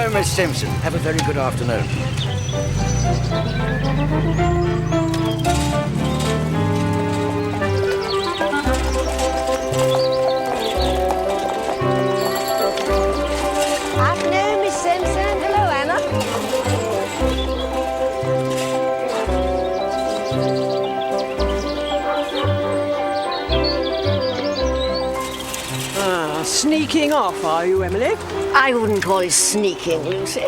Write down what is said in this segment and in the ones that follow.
Hello, Miss Simpson. Have a very good afternoon. Afternoon, Miss Simpson. Hello, Anna. Sneaking off, are you, Emily? I wouldn't call it sneaking, Lucy.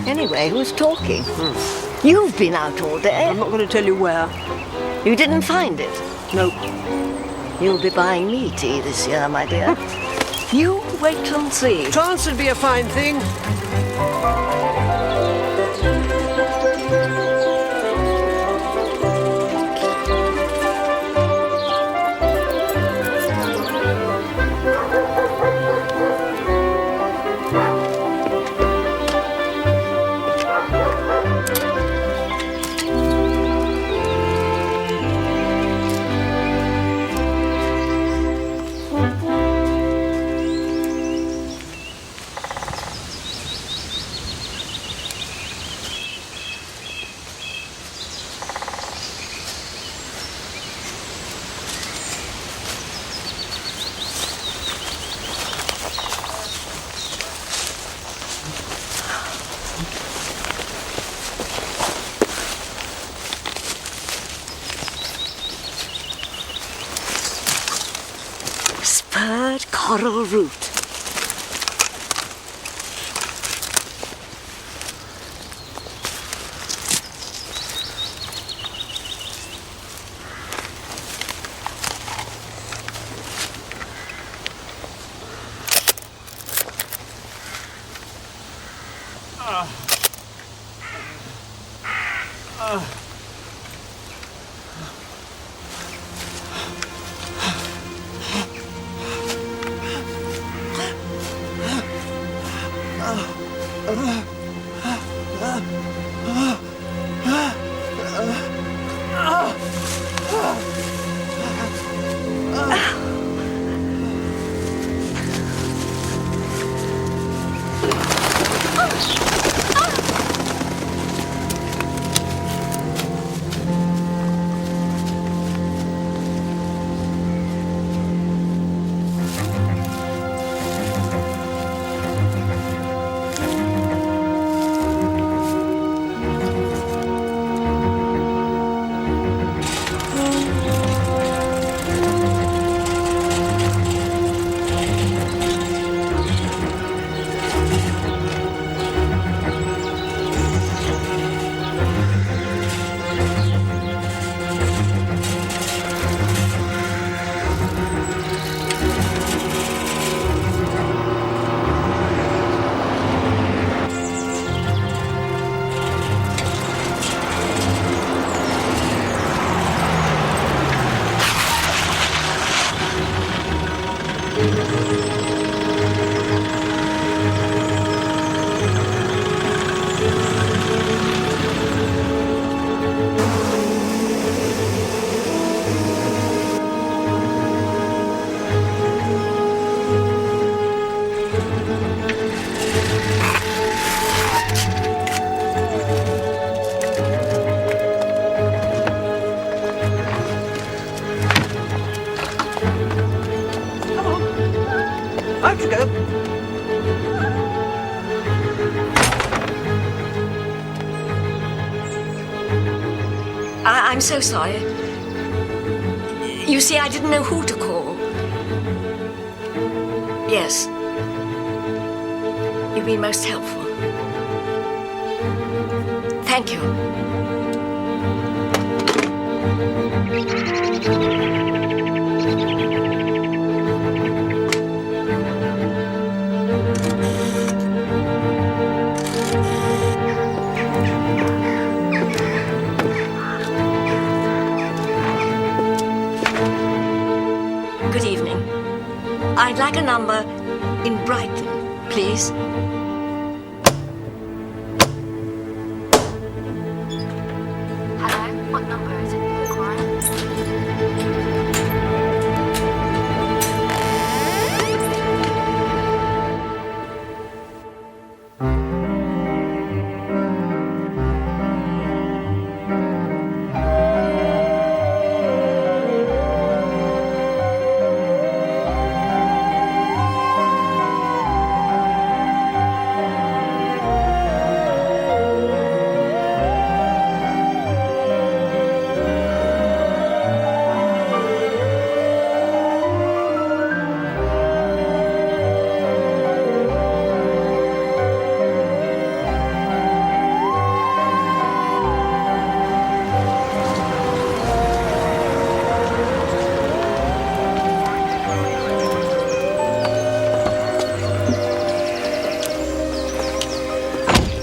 Anyway, who's talking? You've been out all day. I'm not going to tell you where. You didn't find it. Nope. You'll be buying me tea this year, my dear. You wait and see. Chance would be a fine thing. Spurred coral root. Out you go. I'm so sorry. You see, I didn't know who to call. Yes. You've been most helpful. Thank you. Good evening. I'd like a number in Brighton, please. Hello, what number is it you require?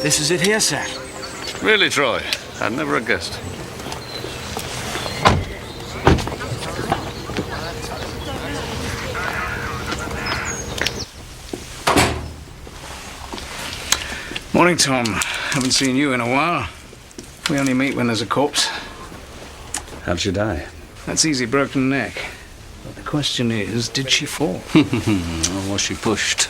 This is it here, sir. Really, Troy? I'd never have guessed. Morning, Tom. Haven't seen you in a while. We only meet when there's a corpse. How'd she die? That's easy, broken neck. But the question is, did she fall? Or was she pushed?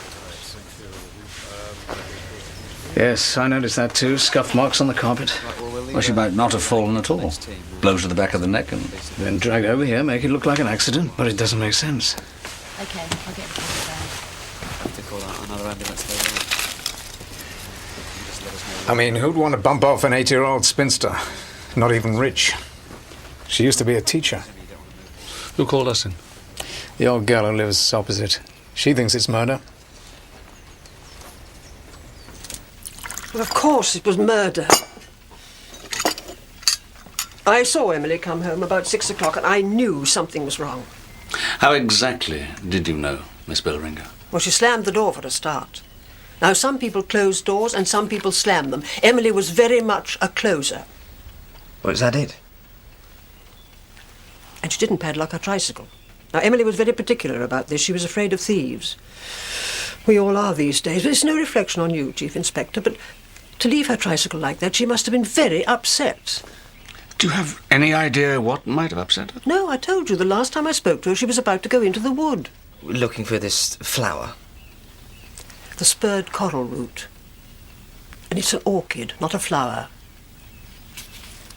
Yes, I noticed that too. Scuff marks on the carpet. Well, she might not have fallen at all. Blow to the back of the neck and... Then dragged over here, make it look like an accident, but it doesn't make sense. Okay, I'll get the phone down. Have to call out another ambulance later on. I mean, who'd want to bump off an 8-year-old spinster? Not even rich. She used to be a teacher. Who called us in? The old girl who lives opposite. She thinks it's murder. Well, of course it was murder. I saw Emily come home about 6 o'clock and I knew something was wrong. How exactly did you know, Miss Billringer? Well, she slammed the door for a start. Now, some people close doors and some people slam them. Emily was very much a closer. Well, is that it? And she didn't padlock her tricycle. Now, Emily was very particular about this. She was afraid of thieves. We all are these days. But it's no reflection on you, Chief Inspector, but to leave her tricycle like that, she must have been very upset. Do you have any idea what might have upset her? No, I told you the last time I spoke to her, she was about to go into the wood. Looking for this flower. The spurred coral root. And it's an orchid, not a flower.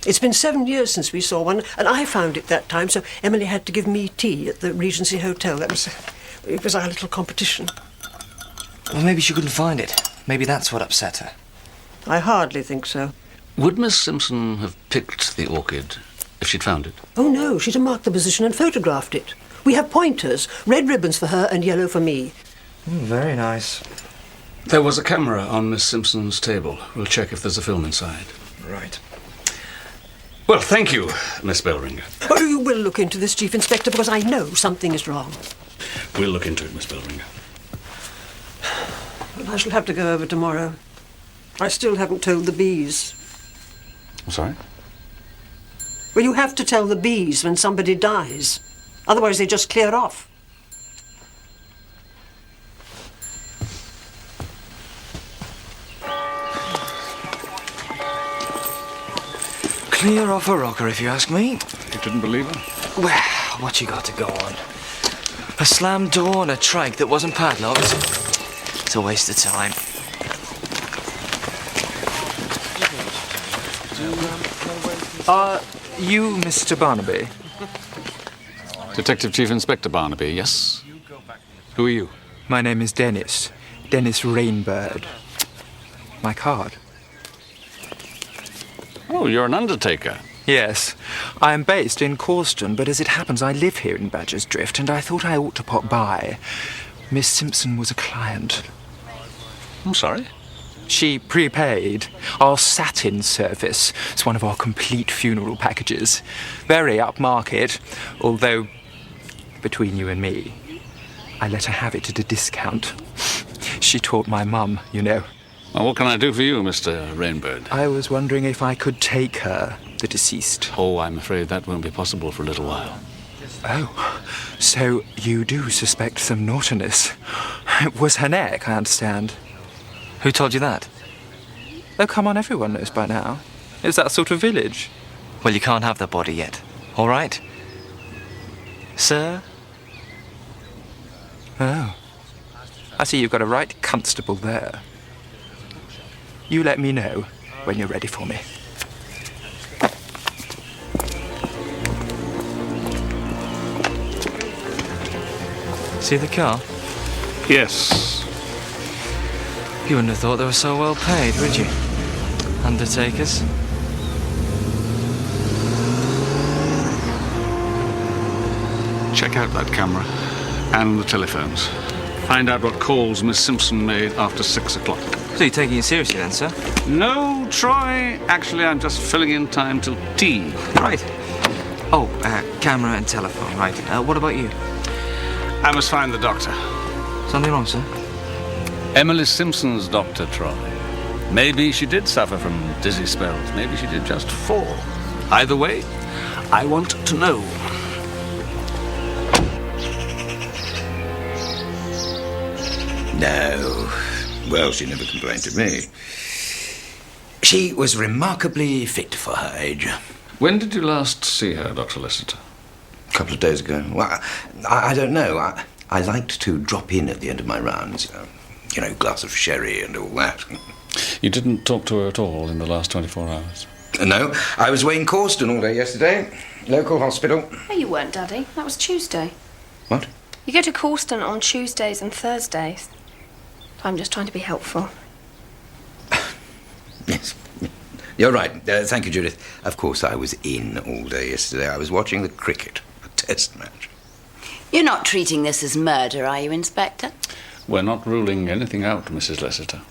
It's been 7 years since we saw one, and I found it that time, so Emily had to give me tea at the Regency Hotel. It was our little competition. Well, maybe she couldn't find it. Maybe that's what upset her. I hardly think so. Would Miss Simpson have picked the orchid if she'd found it? Oh, no, she'd have marked the position and photographed it. We have pointers, red ribbons for her and yellow for me. Very nice. There was a camera on Miss Simpson's table. We'll check if there's a film inside. Right. Well, thank you, Miss Billringer. Oh, you will look into this, Chief Inspector, because I know something is wrong. We'll look into it, Miss Billringer. Well, I shall have to go over tomorrow. I still haven't told the bees. I'm sorry? Well, you have to tell the bees when somebody dies. Otherwise, they just clear off. Clear off a rocker, if you ask me. You didn't believe her? Well, what you got to go on? A slammed door and a trike that wasn't padlocked. It's a waste of time. Are you Mr. Barnaby? Detective Chief Inspector Barnaby, yes? Who are you? My name is Dennis. Dennis Rainbird. My card. Oh, you're an undertaker. Yes. I am based in Causton, but as it happens, I live here in Badger's Drift, and I thought I ought to pop by. Miss Simpson was a client. I'm sorry? She prepaid our satin service. It's one of our complete funeral packages. Very upmarket, although, between you and me, I let her have it at a discount. She taught my mum, you know. Well, what can I do for you, Mr. Rainbird? I was wondering if I could take her, the deceased. Oh, I'm afraid that won't be possible for a little while. Oh, so you do suspect some naughtiness. It was her neck, I understand. Who told you that? Oh, come on, everyone knows by now. It's that sort of village. Well, you can't have the body yet. All right? Sir? Oh. I see you've got a right constable there. You let me know when you're ready for me. See the car? Yes. You wouldn't have thought they were so well paid, would you? Undertakers. Check out that camera and the telephones. Find out what calls Miss Simpson made after 6 o'clock. So you're taking it seriously then, sir? No, Troy. Actually, I'm just filling in time till tea. Right. Oh, camera and telephone, right. What about you? I must find the doctor. Something wrong, sir? Emily Simpson's doctor, Troy. Maybe she did suffer from dizzy spells. Maybe she did just fall. Either way, I want to know. No. Well, she never complained to me. She was remarkably fit for her age. When did you last see her, Dr. Lessiter? A couple of days ago. Well, I don't know. I liked to drop in at the end of my rounds. You know, glass of sherry and all that. You didn't talk to her at all in the last 24 hours? No, I was away in Causton all day yesterday. Local hospital. No, you weren't, Daddy. That was Tuesday. What? You go to Causton on Tuesdays and Thursdays. I'm just trying to be helpful. Yes. You're right. Thank you, Judith. Of course, I was in all day yesterday. I was watching the cricket, a test match. You're not treating this as murder, are you, Inspector? We're not ruling anything out, Mrs. Lessiter.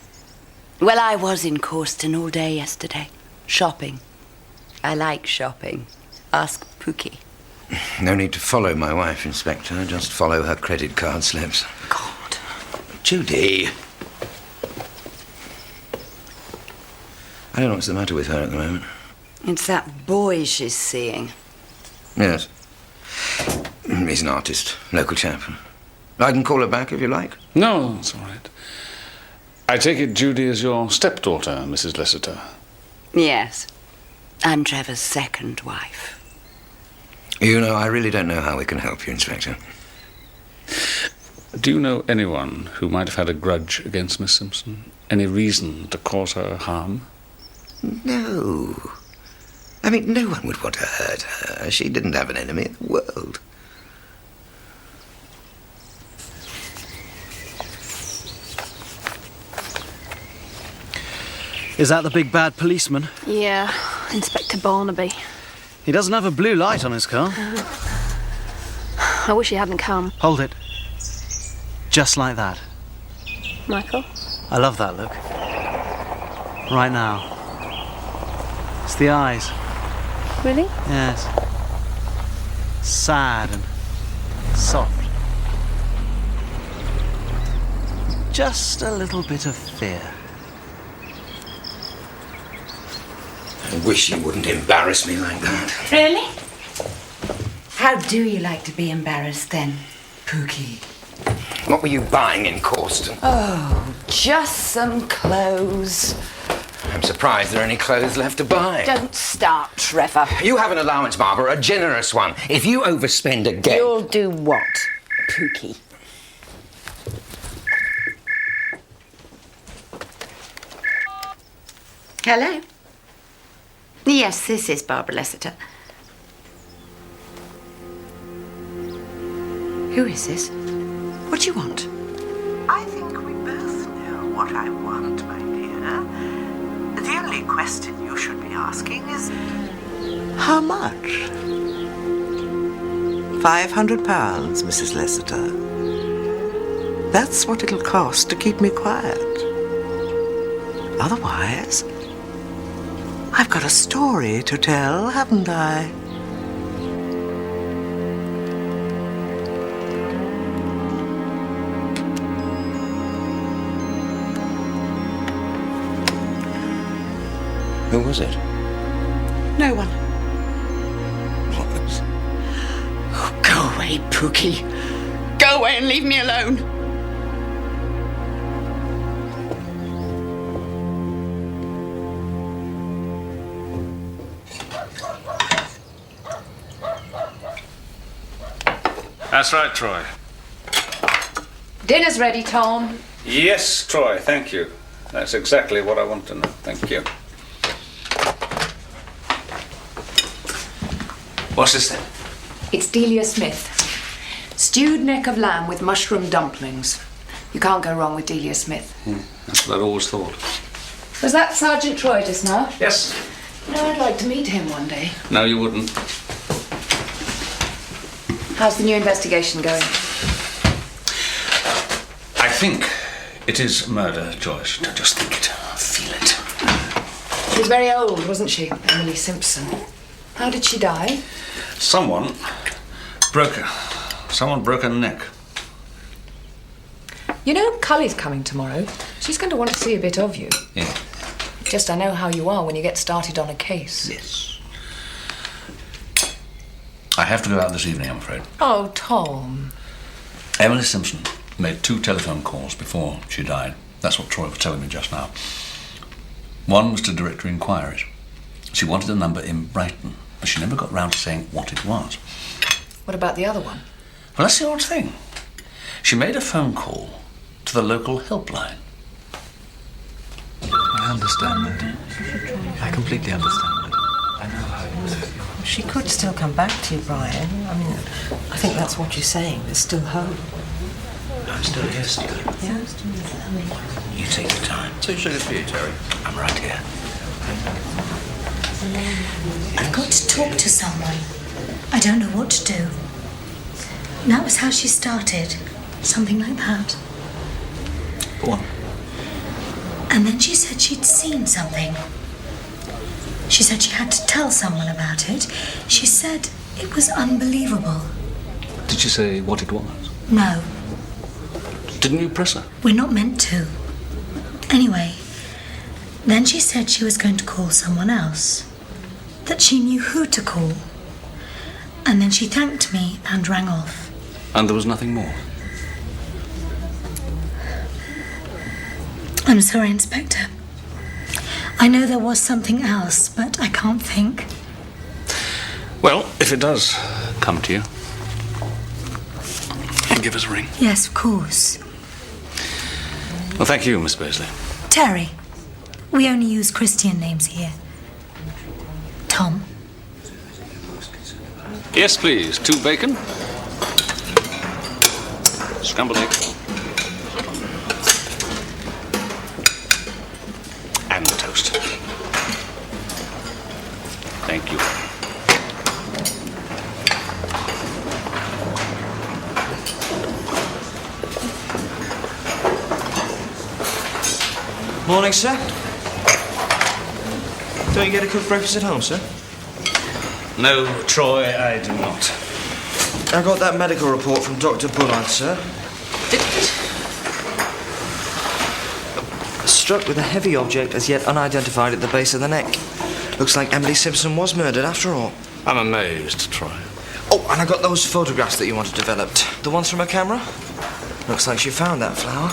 Well, I was in Causton all day yesterday. Shopping. I like shopping. Ask Pookie. No need to follow my wife, Inspector. Just follow her credit card slips. God. Judy. I don't know what's the matter with her at the moment. It's that boy she's seeing. Yes. He's an artist, local chap. I can call her back if you like. No, that's all right. I take it Judy is your stepdaughter, Mrs. Lessiter. Yes. I'm Trevor's second wife. You know, I really don't know how we can help you, Inspector. Do you know anyone who might have had a grudge against Miss Simpson? Any reason to cause her harm? No. I mean, no one would want to hurt her. She didn't have an enemy in the world. Is that the big bad policeman? Yeah, Inspector Barnaby. He doesn't have a blue light on his car. I wish he hadn't come. Hold it. Just like that. Michael? I love that look. Right now. It's the eyes. Really? Yes. Sad and soft. Just a little bit of fear. I wish you wouldn't embarrass me like that. Really? How do you like to be embarrassed then, Pookie? What were you buying in Causton? Oh, just some clothes. I'm surprised there are any clothes left to buy. Don't start, Trevor. You have an allowance, Barbara, a generous one. If you overspend again... You'll do what, Pookie? Hello? Yes, this is Barbara Lessiter. Who is this? What do you want? I think we both know what I want, my dear. The only question you should be asking is, how much? 500 pounds, Mrs. Lessiter. That's what it'll cost to keep me quiet. Otherwise, I've got a story to tell, haven't I? Who was it? No one. What? Oh, go away, Pookie. Go away and leave me alone. That's right, Troy. Dinner's ready, Tom. Yes, Troy, thank you. That's exactly what I want to know. Thank you. What's this then? It's Delia Smith. Stewed neck of lamb with mushroom dumplings. You can't go wrong with Delia Smith. That's what I'd always thought. Was that Sergeant Troy just now? Yes. You know, I'd like to meet him one day. No, you wouldn't. How's the new investigation going? I think it is murder, Joyce. Don't just think it. Feel it. She was very old, wasn't she, Emily Simpson? How did she die? Someone broke her. Someone broke her neck. You know, Cully's coming tomorrow. She's going to want to see a bit of you. Yeah. Just I know how you are when you get started on a case. Yes. I have to go out this evening, I'm afraid. Oh, Tom. Emily Simpson made 2 telephone calls before she died. That's what Troy was telling me just now. One was to Directory Inquiries. She wanted a number in Brighton, but she never got round to saying what it was. What about the other one? Well, that's the odd thing. She made a phone call to the local helpline. I understand that. I completely understand that. I know how you... She could still come back to you, Brian. I mean, I think that's what you're saying. There's still hope. I'm still here, Steve. Yeah? You take your time. So sugar for you, Terry. I'm right here. I've got to talk to someone. I don't know what to do. And that was how she started. Something like that. Go on. And then she said she'd seen something. She said she had to tell someone about it. She said it was unbelievable. Did she say what it was? No, Didn't you press her? we're not meant to. Anyway, then she said she was going to call someone else. That she knew who to call. And then she thanked me and rang off. And there was nothing more? I'm sorry, Inspector. I know there was something else, but I can't think. Well, if it does come to you, give us a ring. Yes, of course. Well, thank you, Miss Paisley. Terry. We only use Christian names here. Tom. Yes, please. 2 bacon. Scrambled egg. And toast. Thank you. Morning, sir. Don't you get a cooked breakfast at home, sir? No, Troy, I do not. I got that medical report from Dr. Bullard, sir. Struck with a heavy object as yet unidentified at the base of the neck. Looks like Emily Simpson was murdered after all. I'm amazed, Troy. Oh, and I got those photographs that you wanted developed. The ones from her camera? Looks like she found that flower.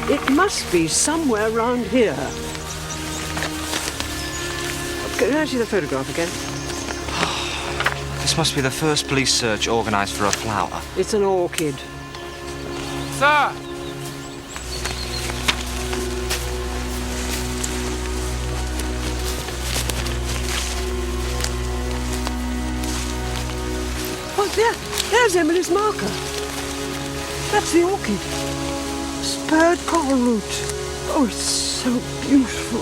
It must be somewhere around here. Can I see the photograph again? This must be the first police search organised for a flower. It's an orchid. Sir! Oh, there's Emily's marker. That's the orchid. Spurred coral root. Oh, it's so beautiful.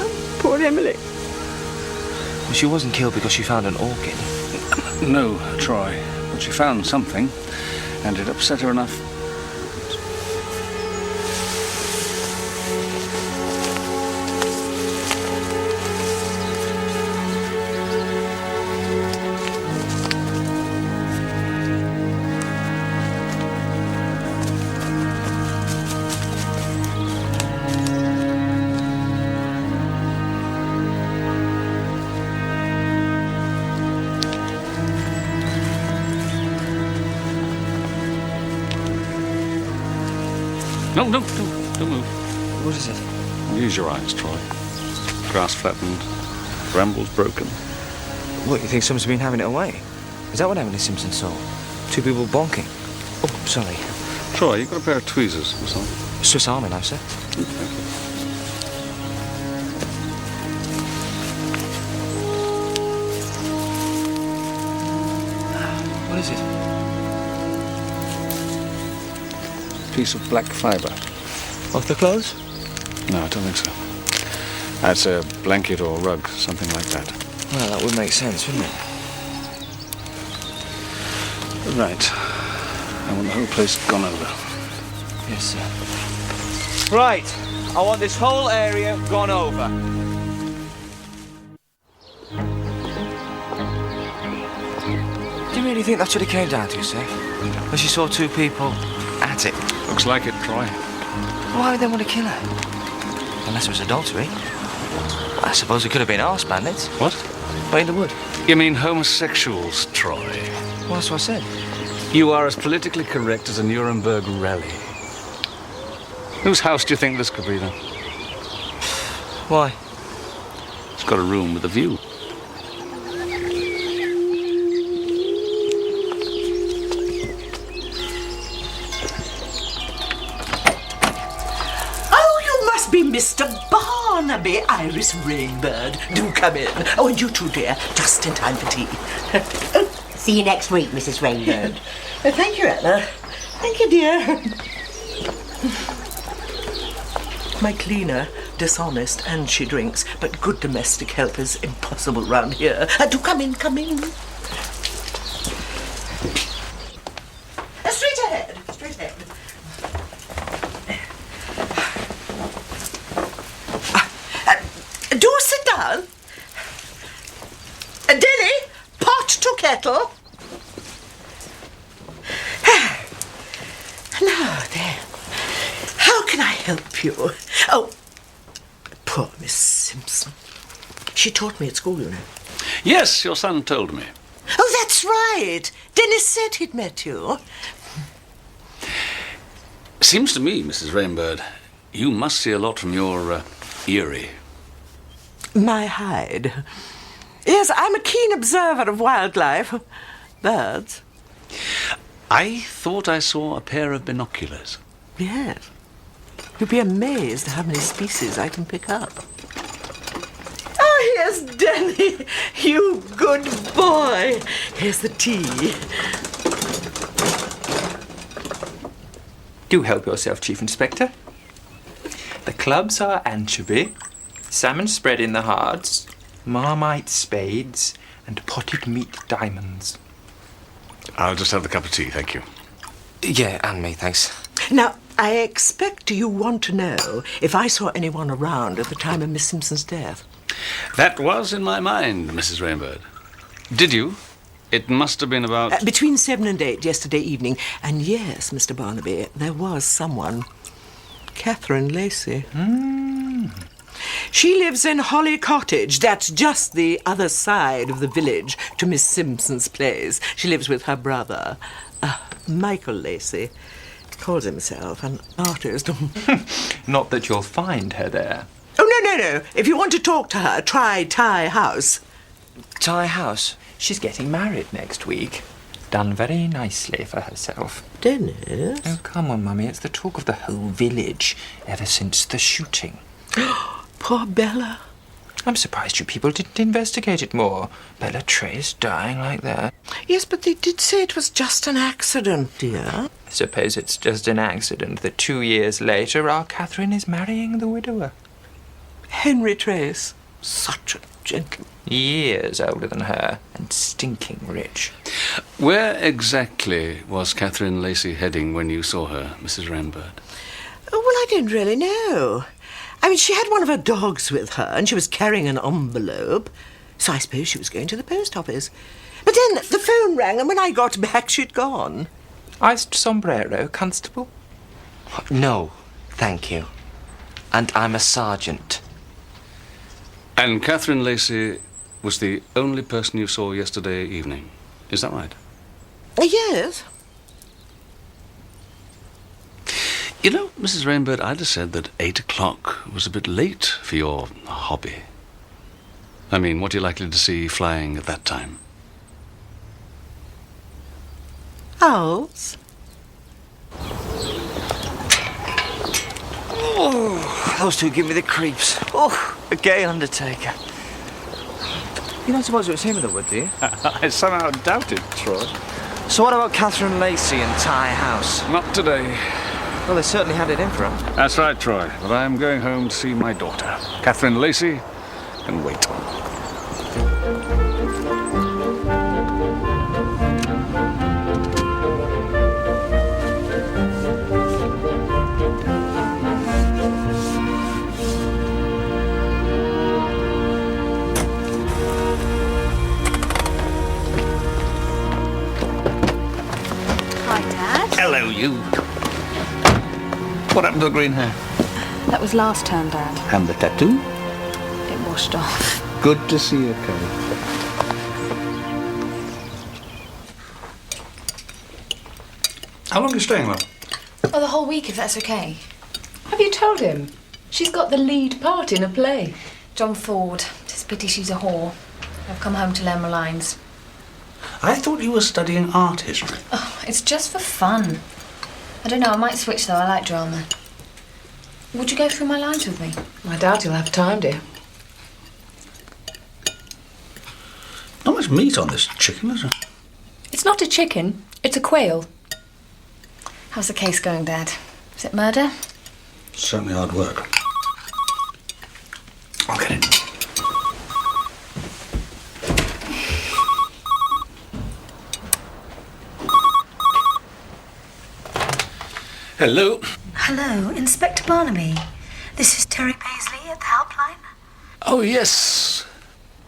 Oh, poor Emily. Well, she wasn't killed because she found an orchid. No, Troy. But she found something, and it upset her enough. No, don't move. What is it? Use your eyes, Troy. Grass flattened, brambles broken. What, you think someone's been having it away? Is that what Emily Simpson saw? 2 people bonking. Oh, sorry. Troy, you got a pair of tweezers or something? Swiss Army knife, sir. Thank you. What is it? Piece of black fibre. Off the clothes? No, I don't think so. That's a blanket or rug, something like that. Well, that would make sense, wouldn't it? Right. I want the whole place gone over. Yes, sir. Right. I want this whole area gone over. Do you really think that's what it came down to, sir? When she saw two people at it? Looks like it, Troy. Why would they want to kill her? Unless it was adultery. I suppose it could have been arse bandits. What? Way in the wood. You mean homosexuals, Troy? Well, that's what I said. You are as politically correct as a Nuremberg rally. Whose house do you think this could be, then? Why? It's got a room with a view. Be Mr. Barnaby, Iris Rainbird. Do come in. Oh, and you too, dear. Just in time for tea. See you next week, Mrs. Rainbird. Thank you, Anna. Thank you, dear. My cleaner, dishonest, and she drinks, but good domestic helpers impossible round here. Do come in, come in. Straight ahead, straight ahead. Do sit down. Dilly, pot to kettle. Now then, how can I help you? Oh, poor Miss Simpson. She taught me at school, you know. Yes, your son told me. Oh, that's right. Dennis said he'd met you. Seems to me, Mrs. Rainbird, you must see a lot from your eyrie. My hide. Yes, I'm a keen observer of wildlife. Birds. I thought I saw a pair of binoculars. Yes. You'd be amazed how many species I can pick up. Oh, here's Denny. You good boy. Here's the tea. Do help yourself, Chief Inspector. The clubs are anchovy, salmon spread in the hearts, marmite spades, and potted meat diamonds. I'll just have the cup of tea, thank you. Yeah, and me, thanks. Now, I expect you want to know if I saw anyone around at the time of Miss Simpson's death. That was in my mind, Mrs. Rainbird. Did you? It must have been about... between 7 and 8 yesterday evening. And yes, Mr. Barnaby, there was someone. Catherine Lacey. She lives in Holly Cottage. That's just the other side of the village to Miss Simpson's place. She lives with her brother, Michael Lacey. Calls himself an artist. Not that you'll find her there. Oh, no. If you want to talk to her, try Ty House. Ty House? She's getting married next week. Done very nicely for herself. Dennis? Oh, come on, Mummy. It's the talk of the whole village ever since the shooting. Poor Bella. I'm surprised you people didn't investigate it more. Bella Trace dying like that. Yes, but they did say it was just an accident, dear. Suppose it's just an accident that 2 years later our Catherine is marrying the widower. Henry Trace. Such a gentleman. Years older than her and stinking rich. Where exactly was Catherine Lacey heading when you saw her, Mrs. Rainbird? Oh, well, I didn't really know. I mean, she had one of her dogs with her, and she was carrying an envelope. So I suppose she was going to the post office. But then the phone rang, and when I got back, she'd gone. Iced sombrero, Constable? No, thank you. And I'm a sergeant. And Catherine Lacey was the only person you saw yesterday evening. Is that right? Yes. You know, Mrs. Rainbird, I'd have said that 8 o'clock was a bit late for your hobby. I mean, what are you likely to see flying at that time? Owls. Oh, those two give me the creeps. Oh, a gay undertaker. You don't suppose it was him in the wood, do you? I somehow doubt it, Troy. So what about Catherine Lacey and Ty House? Not today. Well, they certainly had it in for him. That's right, Troy. But I'm going home to see my daughter. Catherine Lacey can wait. What happened to the green hair? That was last term, Dad. And the tattoo? It washed off. Good to see you, Kelly. How long are you staying, love? Oh, the whole week, if that's okay. Have you told him? She's got the lead part in a play. John Ford. It's a pity she's a whore. I've come home to learn my lines. I thought you were studying art history. Oh, it's just for fun. I don't know, I might switch though, I like drama. Would you go through my lines with me? I doubt you'll have time, dear. Not much meat on this chicken, is there? It's not a chicken, it's a quail. How's the case going, Dad? Is it murder? Certainly hard work. I'll get it. Hello. Hello, Inspector Barnaby. This is Terry Paisley at the helpline. Oh, yes.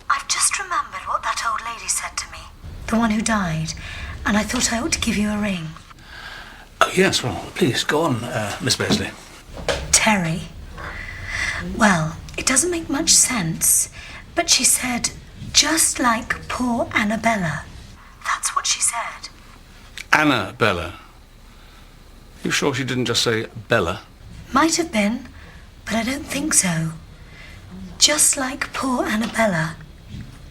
I've just remembered what that old lady said to me. The one who died. And I thought I ought to give you a ring. Oh, yes, well, please, go on, Miss Paisley. Terry. Well, it doesn't make much sense, but she said, just like poor Annabella. That's what she said. Annabella. You sure she didn't just say Bella? Might have been, but I don't think so. Just like poor Annabella.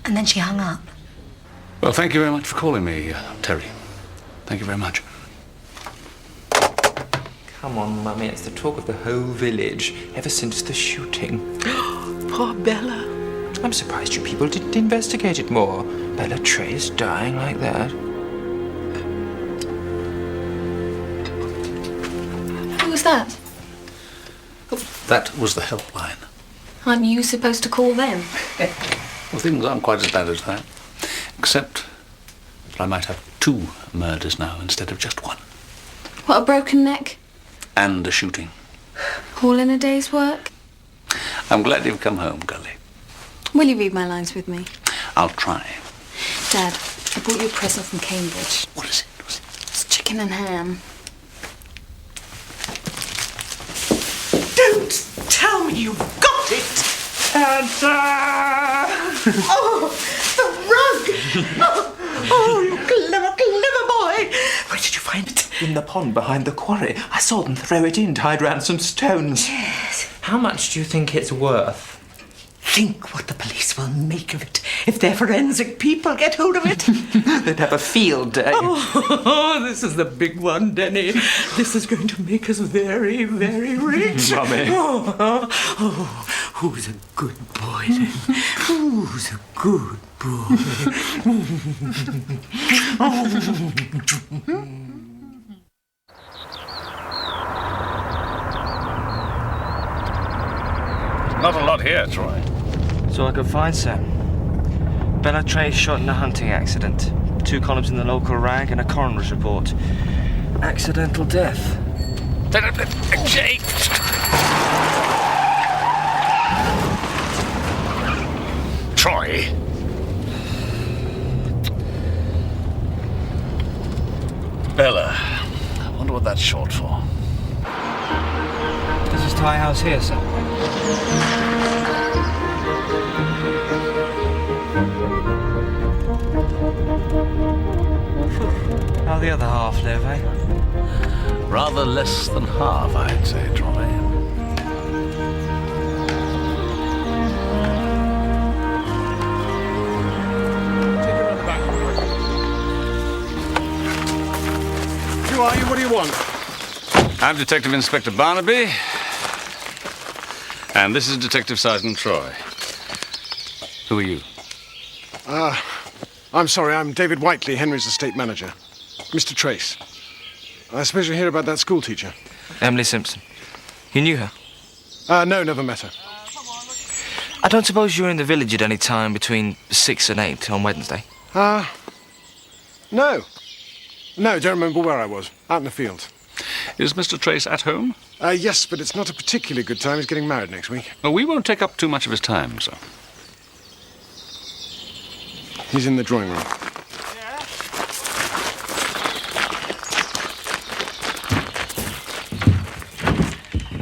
And then she hung up. Well, thank you very much for calling me, Terry. Thank you very much. Come on, Mummy, it's the talk of the whole village ever since the shooting. Poor Bella. I'm surprised you people didn't investigate it more. Bella Trace dying like that. Who was that? That was the helpline. Aren't you supposed to call them? Well, things aren't quite as bad as that. Except that I might have 2 murders now instead of just 1. What, a broken neck? And a shooting. All in a day's work? I'm glad you've come home, Gully. Will you read my lines with me? I'll try. Dad, I brought you a present from Cambridge. What is it? It's chicken and ham. Don't tell me you've got it! Oh, the rug! Oh, you clever, clever boy! Where did you find it? In the pond behind the quarry. I saw them throw it in, tied round some stones. Yes. How much do you think it's worth? Think what the police will make of it if their forensic people get hold of it. They'd have a field day. Oh, this is the big one, Denny. This is going to make us very, very rich. Mummy. Oh, who's a good boy then? Who's a good boy? Not a lot here, Troy. That's all I could find, sir. Bella Trace shot in a hunting accident. 2 columns in the local rag and a coroner's report. Accidental death. Jake! Troy! Bella. I wonder what that's short for. This is Tie House here, sir. How the other half live, eh? Rather less than half, I'd say, Troy. Who are you? What do you want? I'm Detective Inspector Barnaby, and this is Detective Sergeant Troy. Who are you? I'm sorry, I'm David Whiteley, Henry's estate manager. Mr. Trace. I suppose you hear about that school teacher? Emily Simpson. You knew her? No, never met her. I don't suppose you were in the village at any time between 6 and 8 on Wednesday? No. No, don't remember where I was. Out in the field. Is Mr. Trace at home? Yes, but it's not a particularly good time. He's getting married next week. Well, we won't take up too much of his time, sir. He's in the drawing room.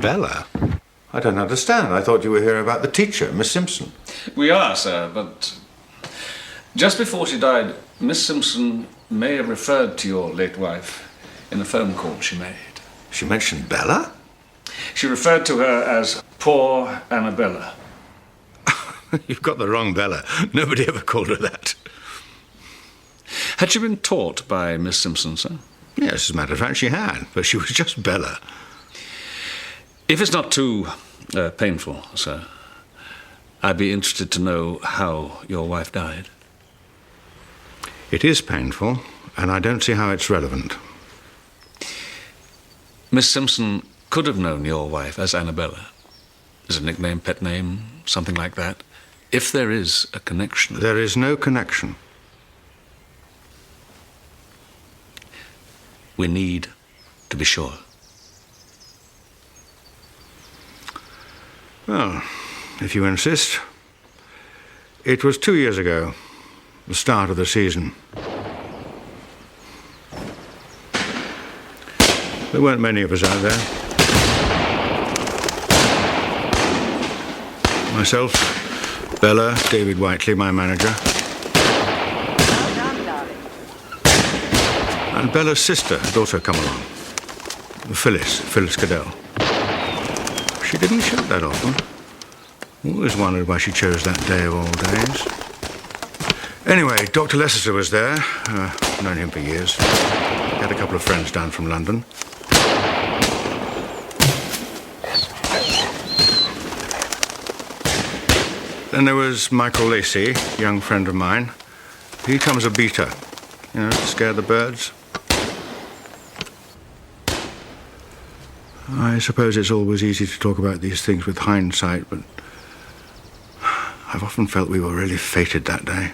Bella? I don't understand. I thought you were here about the teacher, Miss Simpson. We are, sir, but just before she died, Miss Simpson may have referred to your late wife in a phone call she made. She mentioned Bella? She referred to her as poor Annabella. You've got the wrong Bella. Nobody ever called her that. Had she been taught by Miss Simpson, sir? Yes, as a matter of fact, she had, but she was just Bella. If it's not too painful, sir, I'd be interested to know how your wife died. It is painful, and I don't see how it's relevant. Miss Simpson could have known your wife as Annabella. As a nickname, pet name, something like that. If there is a connection... There is no connection. We need to be sure. Well, if you insist. It was 2 years ago, the start of the season. There weren't many of us out there. Myself, Bella, David Whiteley, my manager. And Bella's sister had also come along. Phyllis Cadell. She didn't shoot that often. Always wondered why she chose that day of all days. Anyway, Dr. Leicester was there. Known him for years. He had a couple of friends down from London. Then there was Michael Lacey, young friend of mine. He comes a beater, to scare the birds. I suppose it's always easy to talk about these things with hindsight, but I've often felt we were really fated that day.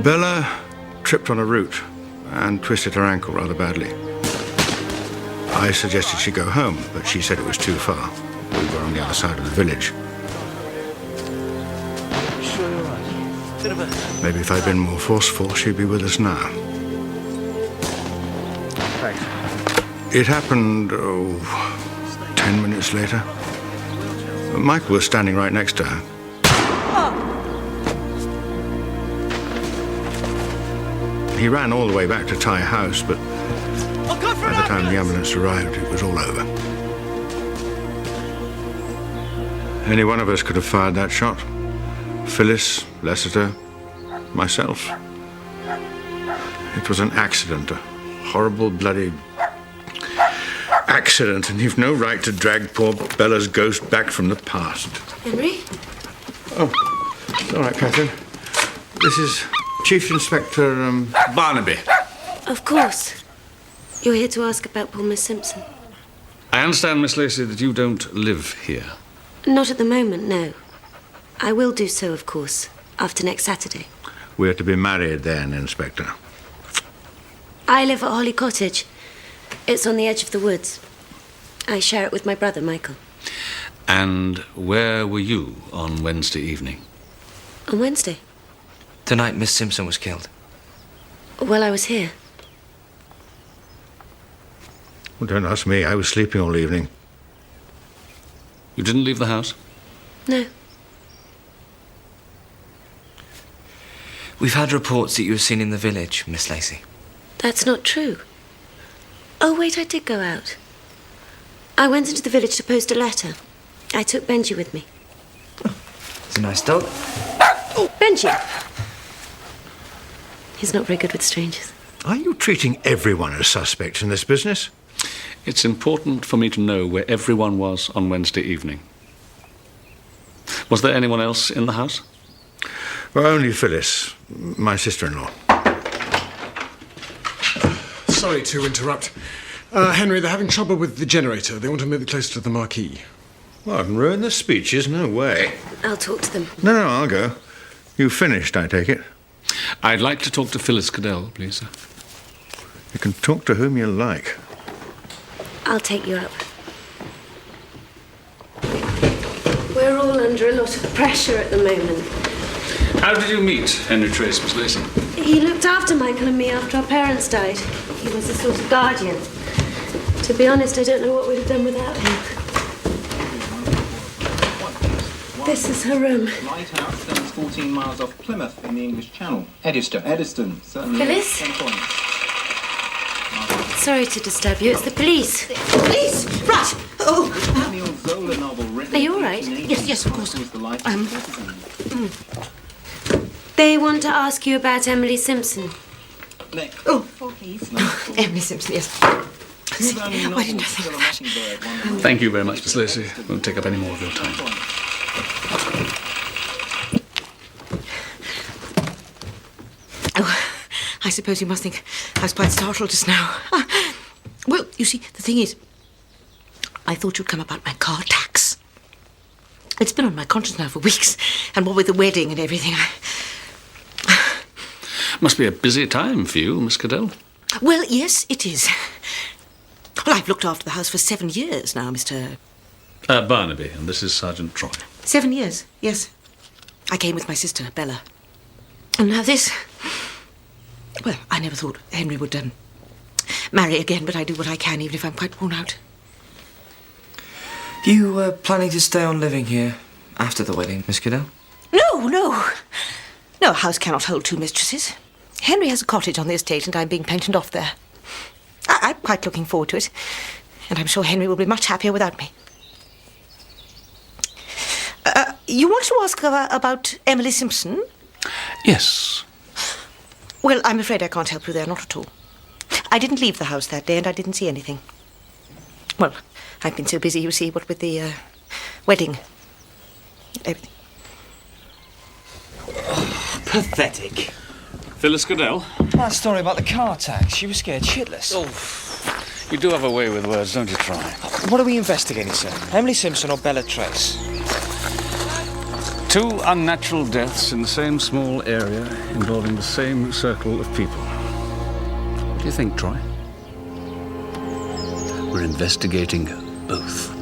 Bella tripped on a root and twisted her ankle rather badly. I suggested she go home, but she said it was too far. We were on the other side of the village. Sure you're right. Maybe if I'd been more forceful, she'd be with us now. Thanks. It happened, 10 minutes later. Michael was standing right next to her. He ran all the way back to Thai House, but by the time the ambulance arrived, it was all over. Any one of us could have fired that shot. Phyllis, Leicester, myself. It was an accident, a horrible, bloody accident, and you've no right to drag poor Bella's ghost back from the past. Henry? Oh, it's all right, Catherine. This is Chief Inspector, Barnaby. Of course. You're here to ask about poor Miss Simpson. I understand, Miss Lacey, that you don't live here. Not at the moment, no. I will do so, of course, after next Saturday. We're to be married then, Inspector. I live at Holly Cottage. It's on the edge of the woods. I share it with my brother, Michael. And where were you on Wednesday evening? On Wednesday? The night Miss Simpson was killed. Well, I was here. Well, don't ask me. I was sleeping all evening. You didn't leave the house? No. We've had reports that you were seen in the village, Miss Lacey. That's not true. Oh, wait, I did go out. I went into the village to post a letter. I took Benji with me. He's a nice dog. Oh, Benji! He's not very good with strangers. Are you treating everyone as suspects in this business? It's important for me to know where everyone was on Wednesday evening. Was there anyone else in the house? Well, only Phyllis, my sister-in-law. Sorry to interrupt. Henry, they're having trouble with the generator. They want to move it closer to the marquee. What, and ruin the speeches? No way. I'll talk to them. No, I'll go. You finished, I take it? I'd like to talk to Phyllis Cadell, please, sir. You can talk to whom you like. I'll take you up. We're all under a lot of pressure at the moment. How did you meet Henry Trace, Miss Lacey? He looked after Michael and me after our parents died. He was a sort of guardian. To be honest, I don't know what we'd have done without him. This is her room. Lighthouse stands 14 miles off Plymouth in the English Channel. Eddiston, certainly. Phyllis? 10 points. Sorry to disturb you. It's the police. Police? Right. Oh. Are you all right? Yes, of course. They want to ask you about Emily Simpson. Oh, please. Emily Simpson, yes. Why didn't I think of that? Thank you very much, Miss Lacey. Won't take up any more of your time. Oh, I suppose you must think I was quite startled just now. Well, you see, the thing is, I thought you'd come about my car tax. It's been on my conscience now for weeks, and what with the wedding and everything, Must be a busy time for you, Miss Cadell. Well, yes, it is. Well, I've looked after the house for 7 years now, Mr... Barnaby, and this is Sergeant Troy. 7 years, yes. I came with my sister, Bella. And now this... Well, I never thought Henry would marry again, but I do what I can, even if I'm quite worn out. You planning to stay on living here after the wedding, Miss Cadell? No. No, a house cannot hold two mistresses. Henry has a cottage on the estate, and I'm being pensioned off there. I'm quite looking forward to it, and I'm sure Henry will be much happier without me. You want to ask about Emily Simpson? Yes. Well, I'm afraid I can't help you there, not at all. I didn't leave the house that day, and I didn't see anything. Well, I've been so busy, you see, what with the wedding, everything. Pathetic. Phyllis Cadell? That story about the car tax. She was scared shitless. Oh, you do have a way with words, don't you, Troy? What are we investigating, sir? Emily Simpson or Bella Trace? 2 unnatural deaths in the same small area involving the same circle of people. What do you think, Troy? We're investigating both.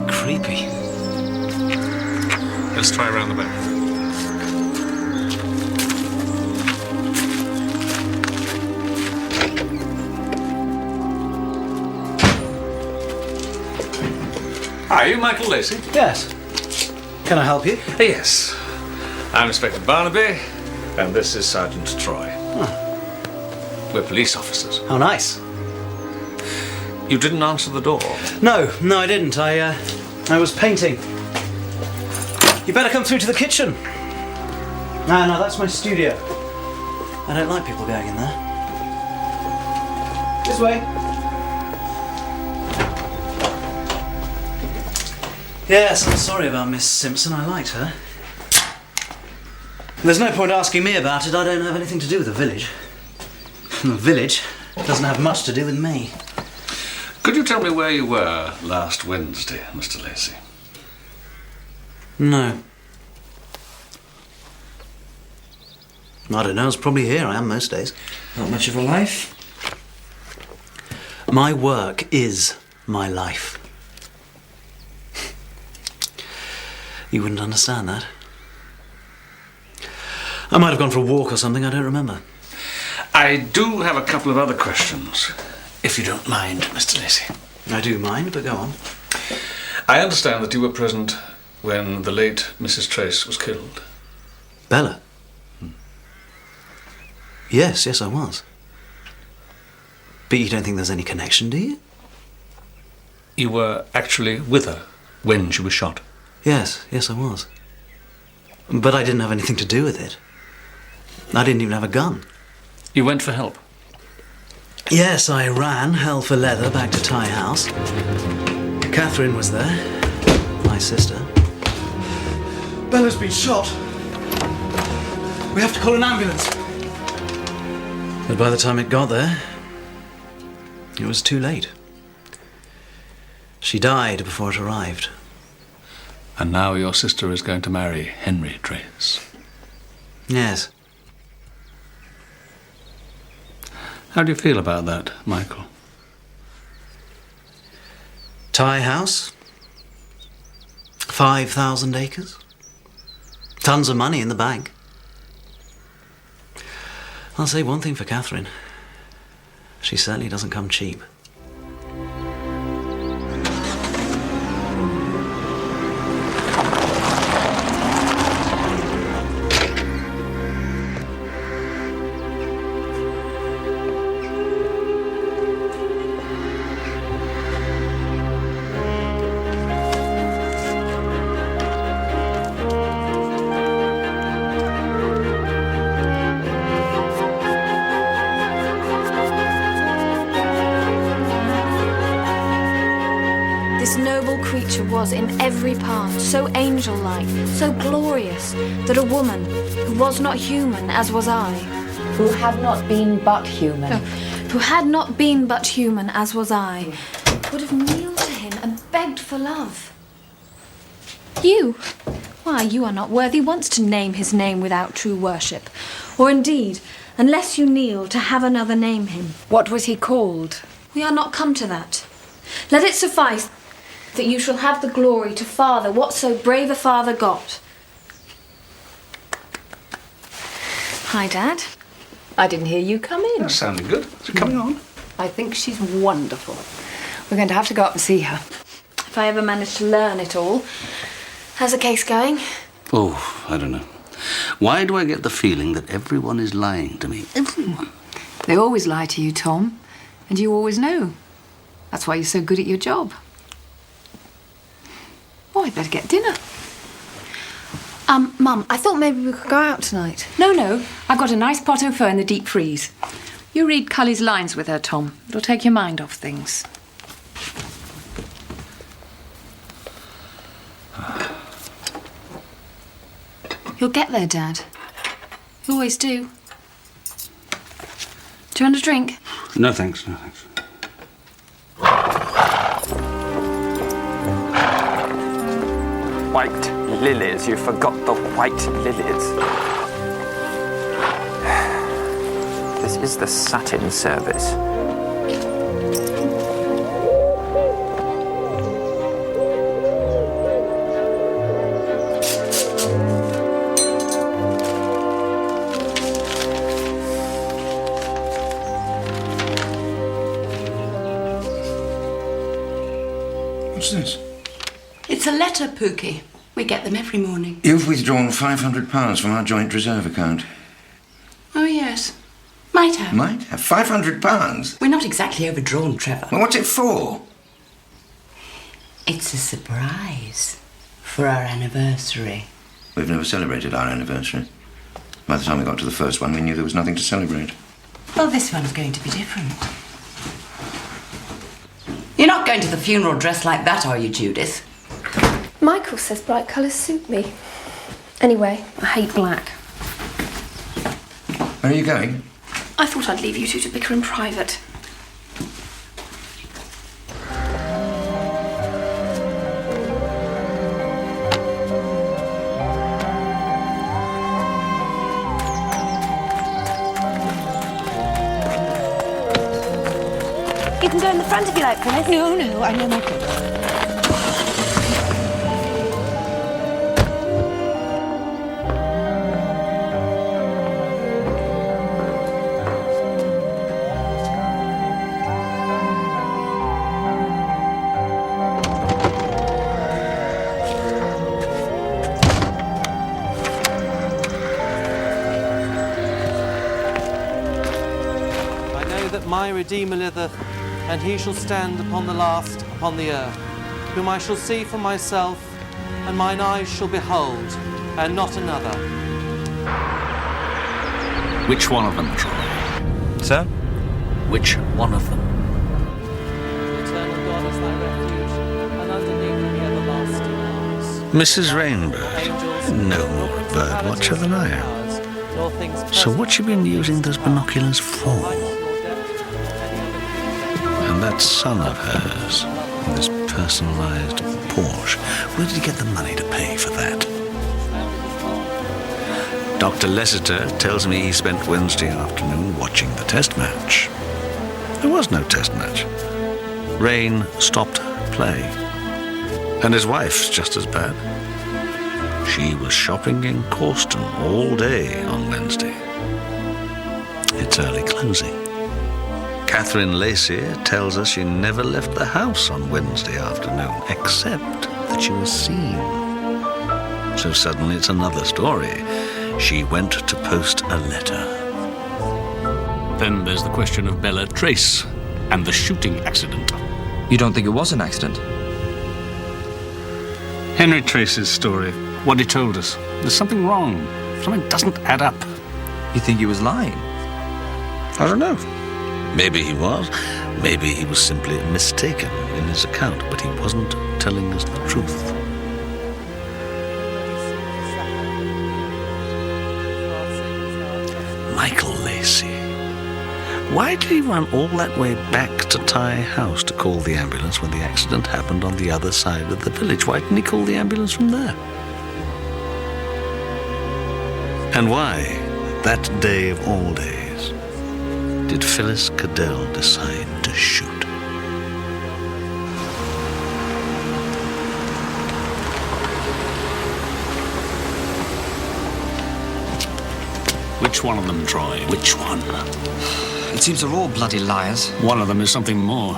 Creepy. Let's try around the back. Are you Michael Lacey? Yes. Can I help you? Yes. I'm Inspector Barnaby, and this is Sergeant Troy. We're police officers. Oh, nice. You didn't answer the door. No, I didn't. I was painting. You better come through to the kitchen. No, that's my studio. I don't like people going in there. This way. Yes, I'm sorry about Miss Simpson. I liked her. There's no point asking me about it. I don't have anything to do with the village. And the village doesn't have much to do with me. Could you tell me where you were last Wednesday, Mr. Lacey? No. I don't know. I was probably here. I am most days. Not much of a life? My work is my life. You wouldn't understand that. I might have gone for a walk or something. I don't remember. I do have a couple of other questions, if you don't mind, Mr. Lacey. I do mind, but go on. I understand that you were present when the late Mrs. Trace was killed. Bella? Yes, I was. But you don't think there's any connection, do you? You were actually with her when she was shot? Yes, I was. But I didn't have anything to do with it. I didn't even have a gun. You went for help? Yes, I ran, hell for leather, back to Ty House. Catherine was there, my sister. Bella's been shot. We have to call an ambulance. But by the time it got there, it was too late. She died before it arrived. And now your sister is going to marry Henry Trace. Yes. How do you feel about that, Michael? Tie house. 5,000 acres. Tons of money in the bank. I'll say one thing for Catherine. She certainly doesn't come cheap. This noble creature was in every part so angel-like, so glorious, that a woman who was not human as was I, Who had not been but human. who had not been but human as was I, would have kneeled to him and begged for love. You? Why, you are not worthy once to name his name without true worship, or indeed, unless you kneel, to have another name him. What was he called? We are not come to that. Let it suffice that you shall have the glory to father what so brave a father got. Hi, Dad. I didn't hear you come in. That sounded good. Is it coming on? I think she's wonderful. We're going to have to go up and see her. If I ever manage to learn it all. How's the case going? Oh, I don't know. Why do I get the feeling that everyone is lying to me? Everyone. They always lie to you, Tom. And you always know. That's why you're so good at your job. Oh, I'd better get dinner. Mum, I thought maybe we could go out tonight. No. I've got a nice pot au feu in the deep freeze. You read Cully's lines with her, Tom. It'll take your mind off things. You'll get there, Dad. You always do. Do you want a drink? No, thanks. No, thanks. White lilies. You forgot the white lilies. This is the satin service. What's this? It's a letter, Pookie. We get them every morning. You've withdrawn £500 from our joint reserve account. Oh, yes. Might have. Might have? £500? We're not exactly overdrawn, Trevor. Well, what's it for? It's a surprise for our anniversary. We've never celebrated our anniversary. By the time we got to the first one, we knew there was nothing to celebrate. Well, this one's going to be different. You're not going to the funeral dressed like that, are you, Judith? Michael says bright colours suit me. Anyway, I hate black. Where are you going? I thought I'd leave you two to bicker in private. You can go in the front if you like, Phyllis. No, I know Michael. My Redeemer liveth, and he shall stand upon the last upon the earth, whom I shall see for myself, and mine eyes shall behold, and not another. Which one of them, Troy? Sir? Which one of them? The eternal God is thy refuge, and underneath the everlasting arms. Mrs. Rainbird, no more a bird watcher than I am. So what's she been using those binoculars for? And that son of hers, this personalised Porsche. Where did he get the money to pay for that? Dr. Lessiter tells me he spent Wednesday afternoon watching the test match. There was no test match. Rain stopped play. And his wife's just as bad. She was shopping in Causton all day on Wednesday. It's early closing. Catherine Lacey tells us she never left the house on Wednesday afternoon, except that she was seen. So suddenly it's another story. She went to post a letter. Then there's the question of Bella Trace and the shooting accident. You don't think it was an accident? Henry Trace's story, what he told us. There's something wrong. Something doesn't add up. You think he was lying? I don't know. Maybe he was. Maybe he was simply mistaken in his account, but he wasn't telling us the truth. Michael Lacey. Why did he run all that way back to Ty House to call the ambulance when the accident happened on the other side of the village? Why didn't he call the ambulance from there? And why, that day of all days, did Phyllis Cadell decide to shoot? Which one of them, Troy? Which one? It seems they're all bloody liars. One of them is something more.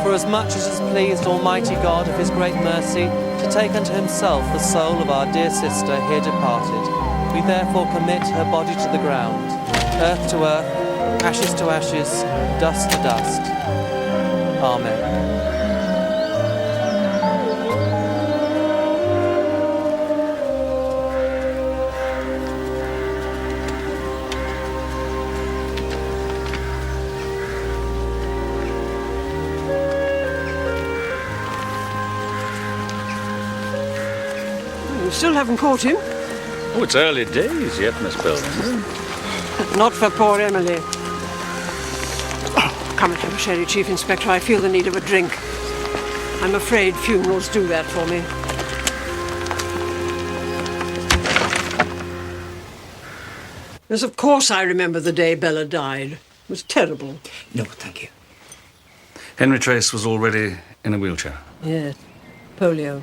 For as much as it has pleased Almighty God of his great mercy to take unto himself the soul of our dear sister here departed, we therefore commit her body to the ground, earth to earth, ashes to ashes, dust to dust. Amen. You still haven't caught him? Oh, it's early days yet, Miss Belden. Not for poor Emily. Oh, come and have a sherry, Chief Inspector. I feel the need of a drink. I'm afraid funerals do that for me. Yes, of course I remember the day Bella died. It was terrible. No, thank you. Henry Trace was already in a wheelchair. Yes, polio.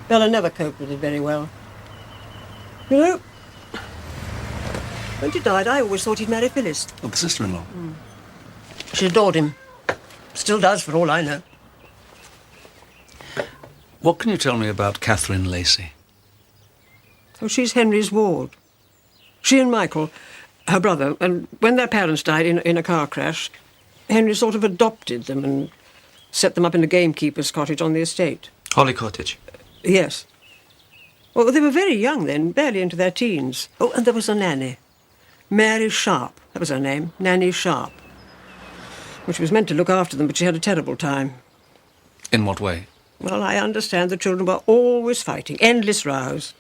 Bella never coped with it very well. You know, when he died, I always thought he'd marry Phyllis. Oh, the sister-in-law. She adored him. Still does, for all I know. What can you tell me about Catherine Lacey? Oh, she's Henry's ward. She and Michael, her brother, and when their parents died in a car crash, Henry sort of adopted them and set them up in a gamekeeper's cottage on the estate. Holly Cottage? Yes. Well, they were very young then, barely into their teens. Oh, and there was a nanny. Mary Sharp, that was her name, Nanny Sharp. Well, she was meant to look after them, but she had a terrible time. In what way? Well, I understand the children were always fighting, endless rows.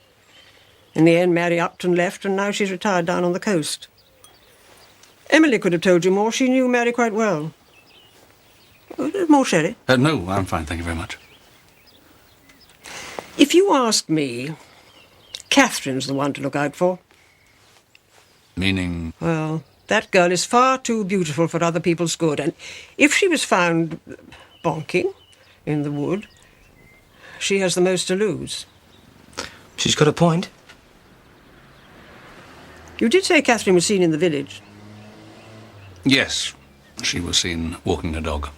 In the end, Mary upped and left, and now she's retired down on the coast. Emily could have told you more. She knew Mary quite well. Oh, more sherry? No, I'm fine, thank you very much. If you ask me, Catherine's the one to look out for. Meaning? Well, that girl is far too beautiful for other people's good, and if she was found bonking in the wood, she has the most to lose. She's got a point. You did say Catherine was seen in the village. Yes, she was seen walking a dog.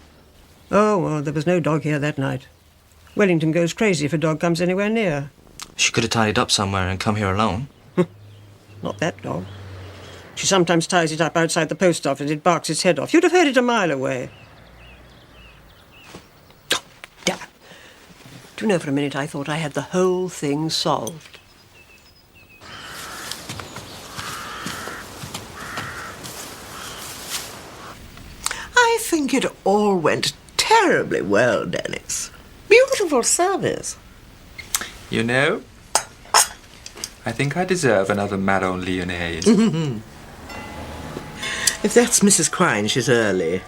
Oh, well, there was no dog here that night. Wellington goes crazy if a dog comes anywhere near. She could have tied it up somewhere and come here alone. Not that dog. She sometimes ties it up outside the post office. It barks its head off. You'd have heard it a mile away. Oh, damn. Do you know, for a minute I thought I had the whole thing solved. I think it all went terribly well, Dennis. Beautiful service. You know, I think I deserve another Maron Leonade. If that's Mrs. Quine, she's early.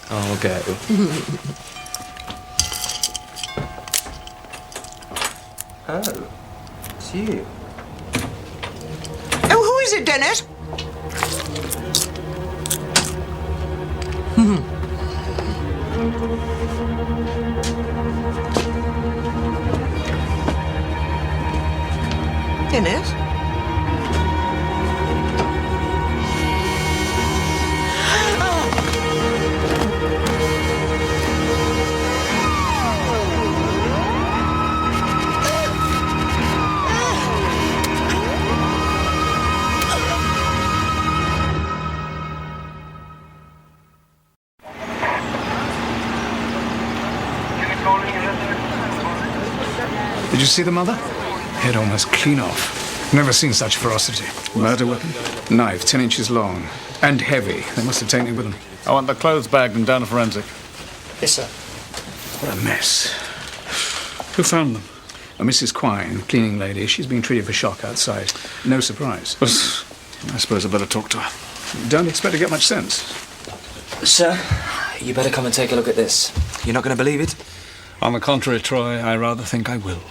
I'll go. Oh, it's you. Oh, who is it, Dennis? Dennis? Did you see the mother? Head almost clean off. Never seen such ferocity. Murder weapon? Knife 10 inches long. And heavy. They must have taken it with them. I want the clothes bagged and down to forensic. Yes, sir. What a mess. Who found them? A Mrs. Quine, cleaning lady. She's been treated for shock outside. No surprise. I suppose I better talk to her. Don't expect to get much sense. Sir, you better come and take a look at this. You're not going to believe it? On the contrary, Troy, I rather think I will.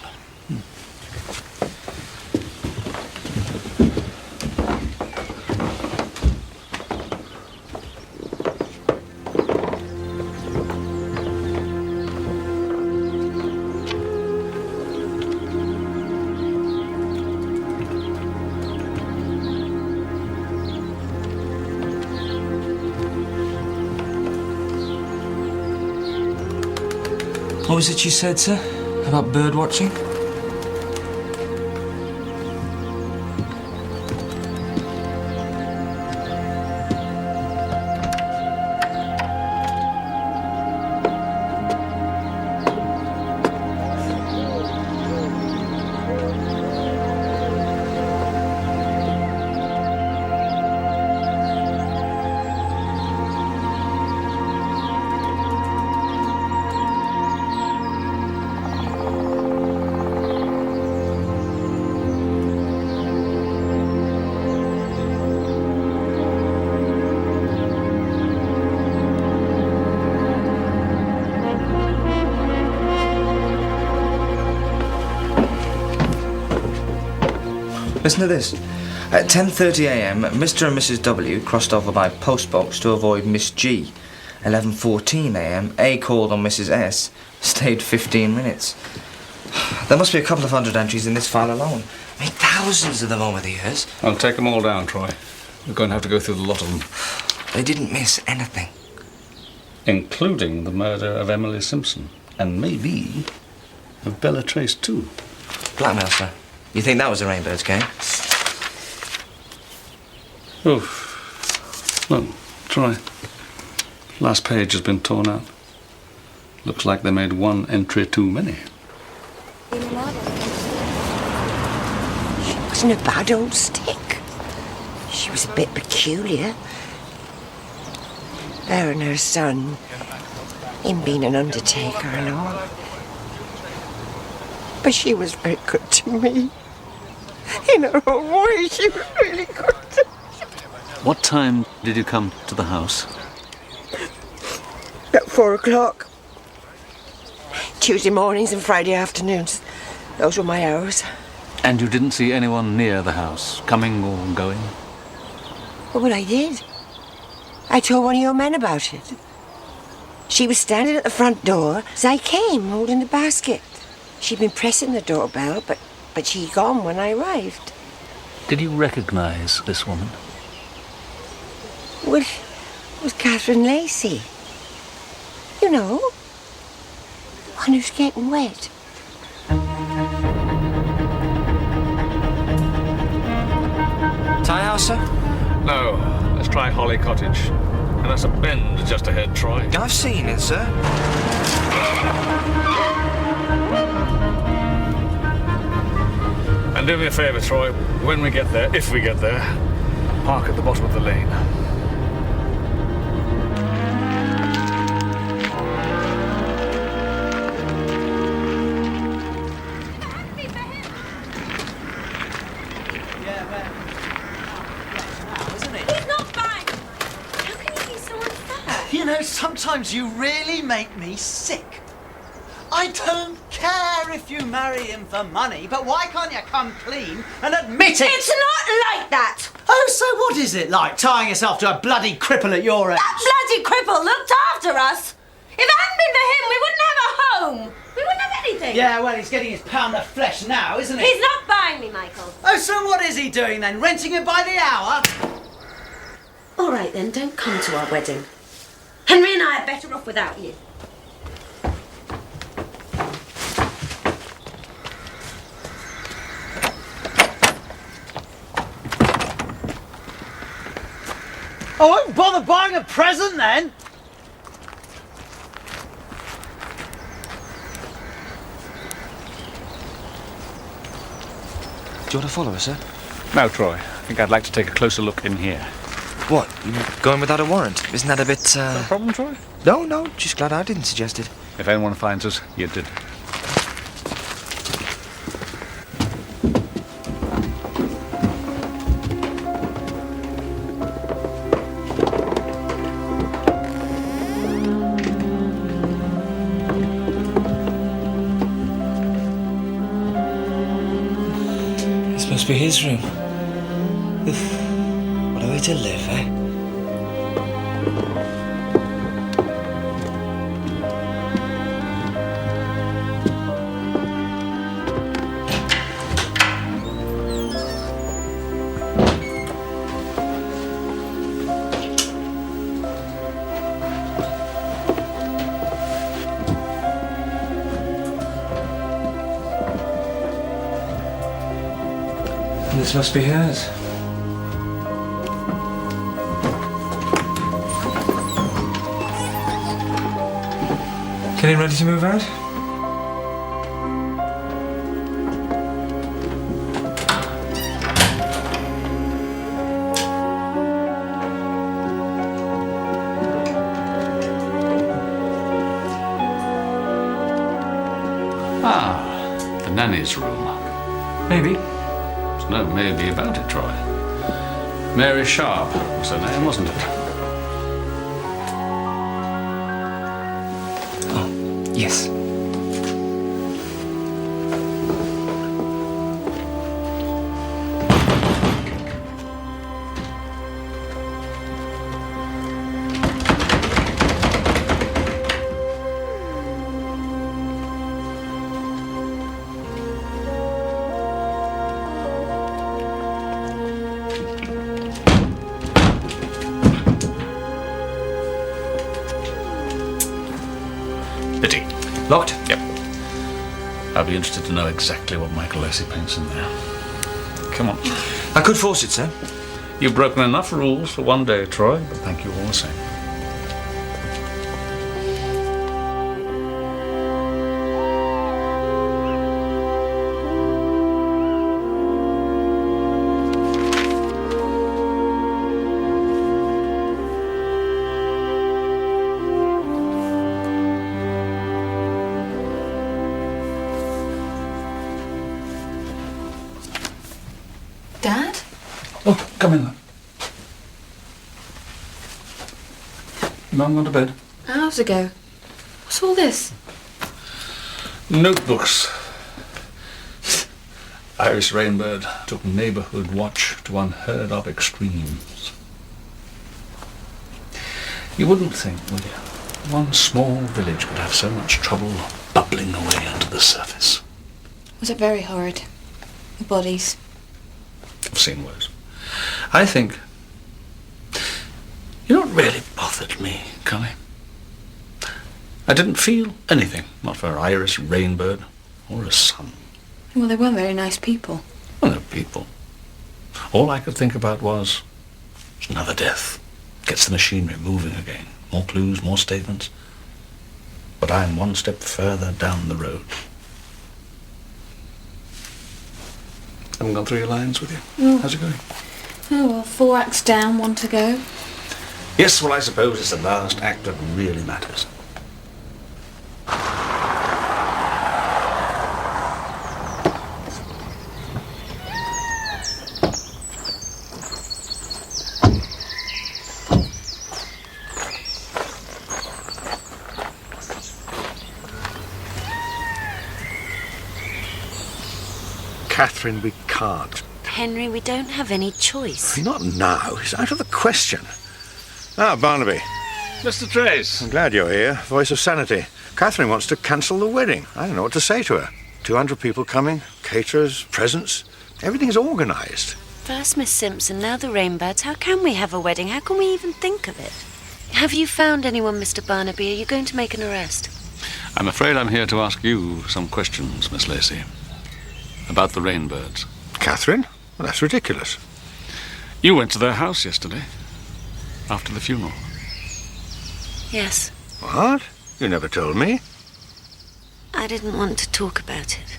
What was it you said, sir? About bird watching? Listen to this. At 10:30 a.m., Mr. and Mrs. W crossed over by postbox to avoid Miss G. 11:14 a.m., A called on Mrs. S. Stayed 15 minutes. There must be a couple of hundred entries in this file alone. I mean, thousands of them over the years. I'll take them all down, Troy. We're going to have to go through the lot of them. They didn't miss anything. Including the murder of Emily Simpson. And maybe of Bella Trace, too. Blackmail, sir. You think that was the Rainbird's game? Oof. Look, Troy. Last page has been torn out. Looks like they made one entry too many. She wasn't a bad old stick. She was a bit peculiar. Her and her son, him being an undertaker and all. But she was very good to me. In her own way, she was really good to me. What time did you come to the house? At 4 o'clock. Tuesday mornings and Friday afternoons. Those were my hours. And you didn't see anyone near the house, coming or going? Well, I did. I told one of your men about it. She was standing at the front door as I came, holding the basket. She'd been pressing the doorbell, but she'd gone when I arrived. Did you recognize this woman? Well, it was Catherine Lacey. You know, one who's getting wet. Tie house, sir? No, let's try Holly Cottage. And that's a bend just ahead, Troy. I've seen it, sir. And do me a favour, Troy. When we get there, if we get there, park at the bottom of the lane. You know, sometimes you really make me sick. I don't care care if you marry him for money, but why can't you come clean and admit it? It's not like that! Oh, so what is it like, tying yourself to a bloody cripple at your age? That bloody cripple looked after us! If it hadn't been for him, we wouldn't have a home! We wouldn't have anything! Yeah, well, he's getting his pound of flesh now, isn't he? He's not buying me, Michael. Oh, so what is he doing then? Renting it by the hour? All right then, don't come to our wedding. Henry and I are better off without you. I won't bother buying a present then. Do you want to follow us, sir? No, Troy. I think I'd like to take a closer look in here. What? You going without a warrant? Isn't that a bit, No problem, Troy? No, just glad I didn't suggest it. If anyone finds us, you did. This must be his room. Oof. What a way to live, eh? This must be hers. Getting ready to move out? Ah, the nanny's room. Maybe. There's no maybe about it, Troy. Mary Sharp was her name, wasn't it? Yes. Pity. Locked? Yep. I'll be interested to know exactly what Michael Lacey paints in there. Come on. I could force it, sir. You've broken enough rules for one day, Troy, but thank you all the same. Dad? Oh, come in. Mum gone to bed? Hours ago. What's all this? Notebooks. Iris Rainbird took neighbourhood watch to unheard of extremes. You wouldn't think, would you? One small village could have so much trouble bubbling away under the surface. Was it very horrid? The bodies. I've seen worse. I think you know what really bothered me, Connie? I didn't feel anything, not for Iris Rainbird or her son. Well, they weren't very nice people. Well, they're people. All I could think about was another death. Gets the machinery moving again. More clues, more statements. But I'm one step further down the road. Haven't gone through your lines with you. Oh. How's it going? Oh, well, 4 acts down, 1 to go. Yes, well, I suppose it's the last act that really matters. Catherine, we can't. Henry, we don't have any choice. Not now. It's out of the question. Ah, Barnaby. Mr. Trace. I'm glad you're here. Voice of sanity. Catherine wants to cancel the wedding. I don't know what to say to her. 200 people coming, caterers, presents. Everything's organised. First Miss Simpson, now the Rainbirds. How can we have a wedding? How can we even think of it? Have you found anyone, Mr. Barnaby? Are you going to make an arrest? I'm afraid I'm here to ask you some questions, Miss Lacey. About the Rainbirds. Catherine? Well, that's ridiculous. You went to their house yesterday, after the funeral. Yes. What? You never told me. I didn't want to talk about it.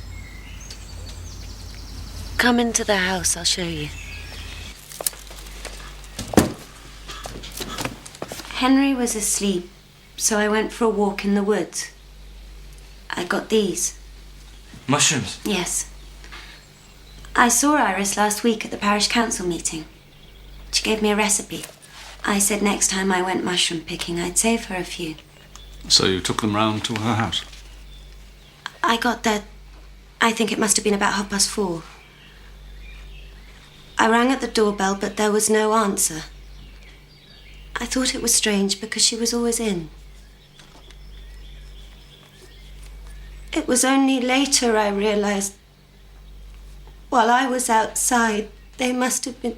Come into the house, I'll show you. Henry was asleep, so I went for a walk in the woods. I got these. Mushrooms? Yes. I saw Iris last week at the parish council meeting. She gave me a recipe. I said next time I went mushroom picking, I'd save her a few. So you took them round to her house? I got there, I think it must have been about 4:30. I rang at the doorbell, but there was no answer. I thought it was strange because she was always in. It was only later I realized, while I was outside, they must have been...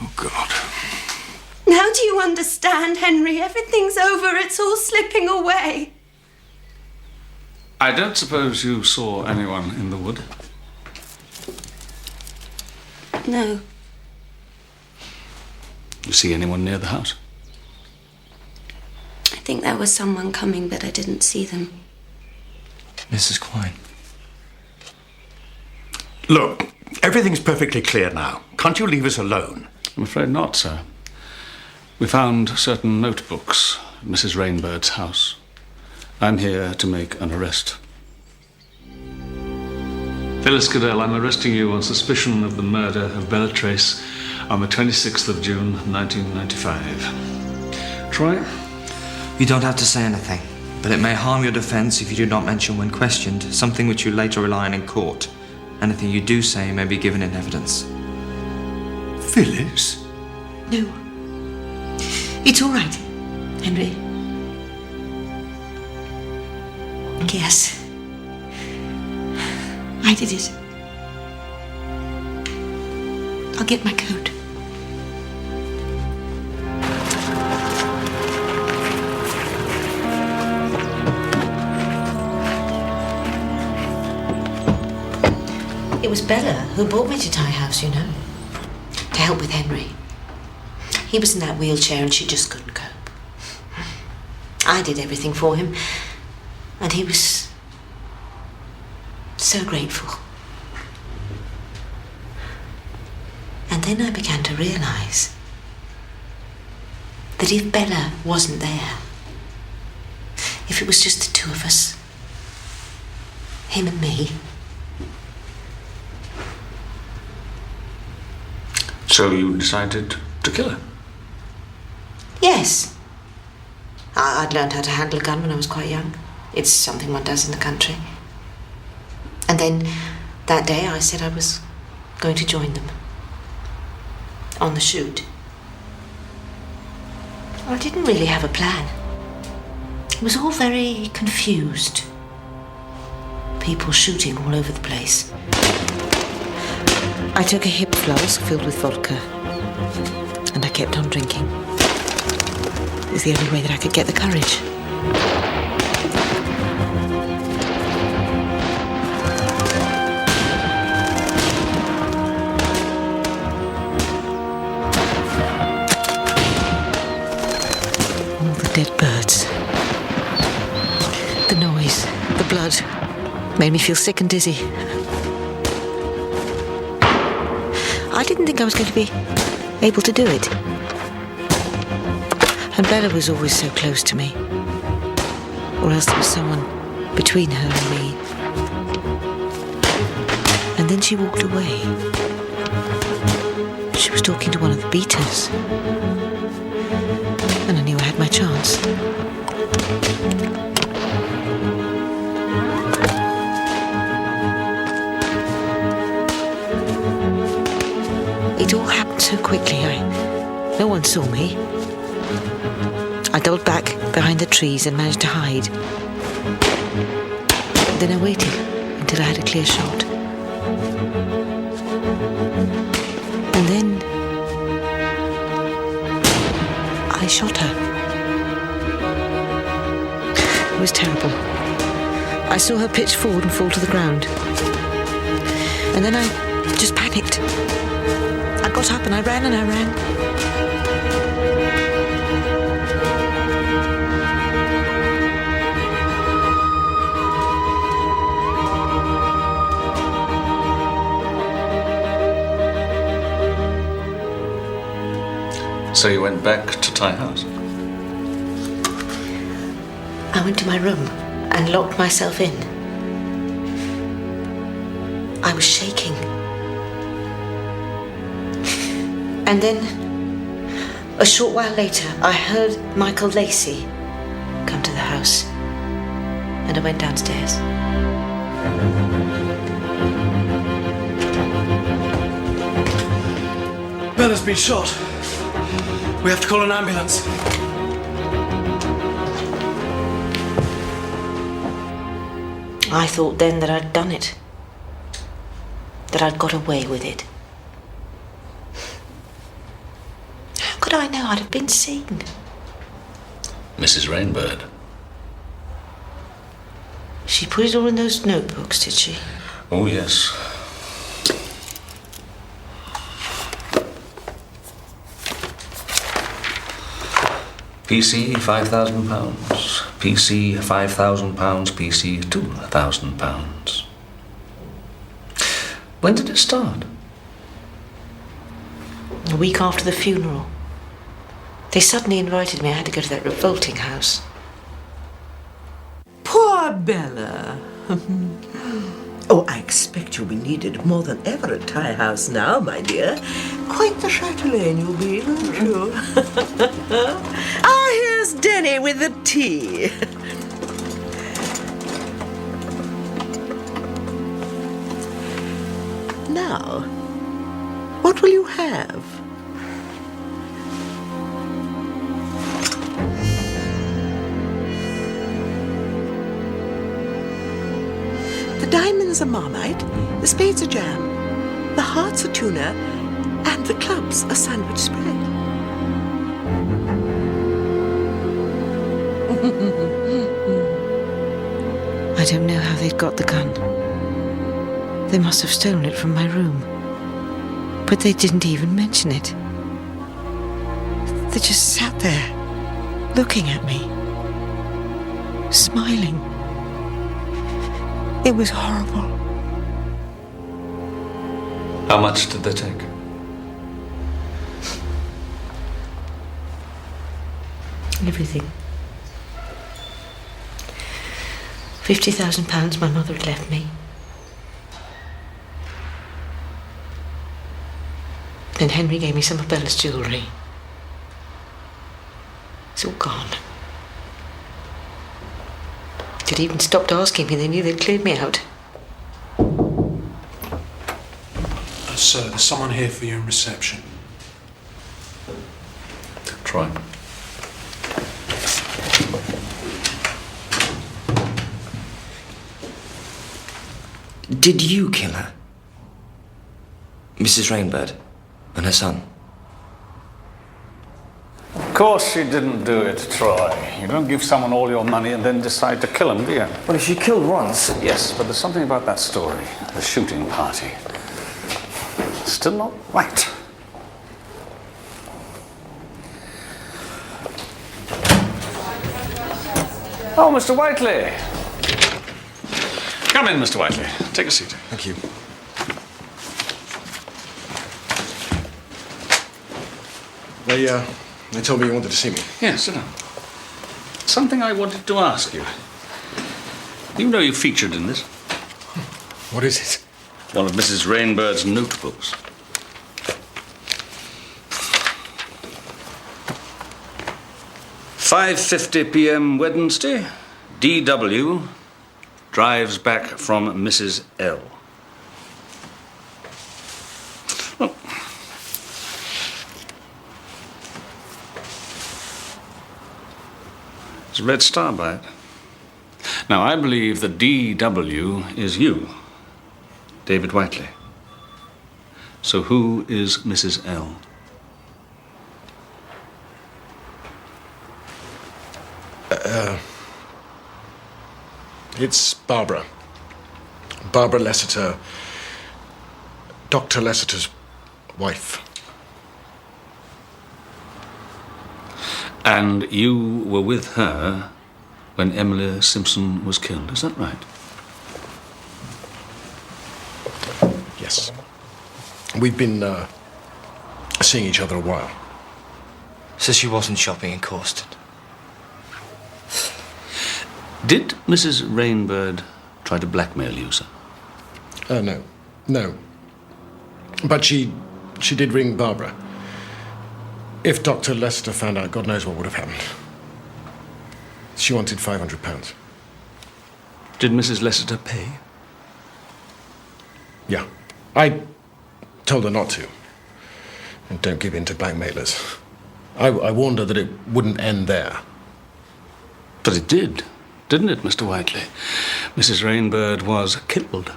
Oh, God. Now do you understand, Henry? Everything's over. It's all slipping away. I don't suppose you saw anyone in the wood? No. You see anyone near the house? I think there was someone coming, but I didn't see them. Mrs. Quine. Look, everything's perfectly clear now. Can't you leave us alone? I'm afraid not, sir. We found certain notebooks at Mrs. Rainbird's house. I'm here to make an arrest. Phyllis Cadell, I'm arresting you on suspicion of the murder of Bella Trace on the 26th of June, 1995. Troy? You don't have to say anything, but it may harm your defence if you do not mention when questioned something which you later rely on in court. Anything you do say may be given in evidence. Phyllis? No. It's all right, Henry. Yes. I did it. I'll get my coat. It was Bella who brought me to Ty House, you know, to help with Henry. He was in that wheelchair and she just couldn't cope. I did everything for him, and he was so grateful. And then I began to realise that if Bella wasn't there, if it was just the two of us, him and me, So you decided to kill her? yes. I'd learned how to handle a gun when I was quite young. It's something one does in the country. And then that day I said I was going to join them on the shoot. I didn't really have a plan. It was all very confused. People shooting all over the place. I took a hip flask filled with vodka, and I kept on drinking. It was the only way that I could get the courage. All the dead birds. The noise, the blood, made me feel sick and dizzy. I didn't think I was going to be able to do it. And Bella was always so close to me. Or else there was someone between her and me. And then she walked away. She was talking to one of the beaters. And I knew I had my chance. It all happened so quickly. No one saw me. I doubled back behind the trees and managed to hide. Then I waited until I had a clear shot. And then I shot her. It was terrible. I saw her pitch forward and fall to the ground. And then I just panicked. I got up and I ran and I ran. So you went back to Ty House? I went to my room and locked myself in. I was shaking. And then, a short while later, I heard Michael Lacey come to the house. And I went downstairs. Bella's been shot. We have to call an ambulance. I thought then that I'd done it. That I'd got away with it. How could I know I'd have been seen? Mrs. Rainbird. She put it all in those notebooks, did she? Oh, yes. PC £5,000, PC £5,000, PC £2,000. When did it start? A week after the funeral. They suddenly invited me. I had to go to that revolting house. Poor Bella. Oh, I expect you'll be needed more than ever at Ty House now, my dear. Quite the chatelaine you'll be, won't you? Ah, here's Denny with the tea. Now, what will you have? The diamonds are Marmite, the spades are jam, the hearts are tuna, and the clubs are sandwich spread. I don't know how they'd got the gun. They must have stolen it from my room. But they didn't even mention it. They just sat there, looking at me, smiling. It was horrible. How much did they take? Everything. £50,000 my mother had left me. Then Henry gave me some of Bella's jewellery. It's all gone. They'd even stopped asking me. They knew they'd cleared me out. Sir, there's someone here for you in reception. Troy. Did you kill her? Mrs. Rainbird and her son? Of course she didn't do it, Troy. You don't give someone all your money and then decide to kill him, do you? Well, if she killed once... Yes, but there's something about that story. The shooting party. Still not right. Oh, Mr. Whiteley. Come in, Mr. Whiteley. Take a seat. Thank you. They told me you wanted to see me. Yes, sit down. Something I wanted to ask you. You know you featured in this. What is it? One of Mrs. Rainbird's notebooks. "5:50 p.m. Wednesday. D.W. drives back from Mrs. L." Well, There's a red star by it. Now, I believe that DW is you, David Whiteley. So who is Mrs. L? It's Barbara. Barbara Lessiter. Dr. Lessiter's wife. And you were with her when Emily Simpson was killed, is that right? Yes. We've been seeing each other a while. So she wasn't shopping in Corston? Did Mrs. Rainbird try to blackmail you, sir? No. No. But she did ring Barbara. If Dr. Lester found out, God knows what would have happened. She wanted £500. Did Mrs. Lessiter pay? Yeah. I told her not to. And don't give in to blackmailers. I warned her that it wouldn't end there. But it did, didn't it, Mr. Whiteley? Mrs. Rainbird was killed.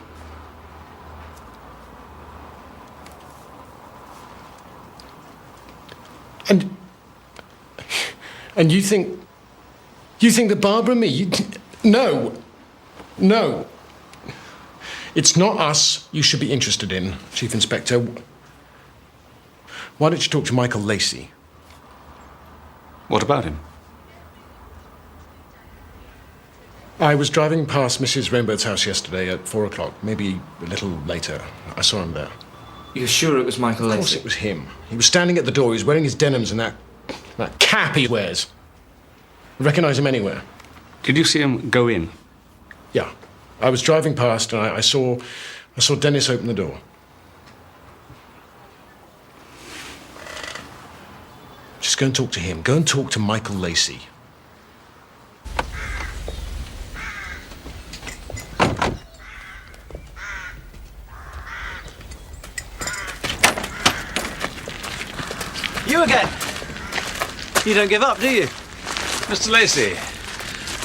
And you think that Barbara and me... No. No. It's not us you should be interested in, Chief Inspector. Why don't you talk to Michael Lacey? What about him? I was driving past Mrs. Rainbird's house yesterday at 4 o'clock, maybe a little later. I saw him there. You're sure it was Michael Lacey? Of course it was him. He was standing at the door. He was wearing his denims and that cap he wears. I recognise him anywhere. Did you see him go in? Yeah. I was driving past and I saw Dennis open the door. Just go and talk to him. Go and talk to Michael Lacey. You again? You don't give up, do you? Mr. Lacey,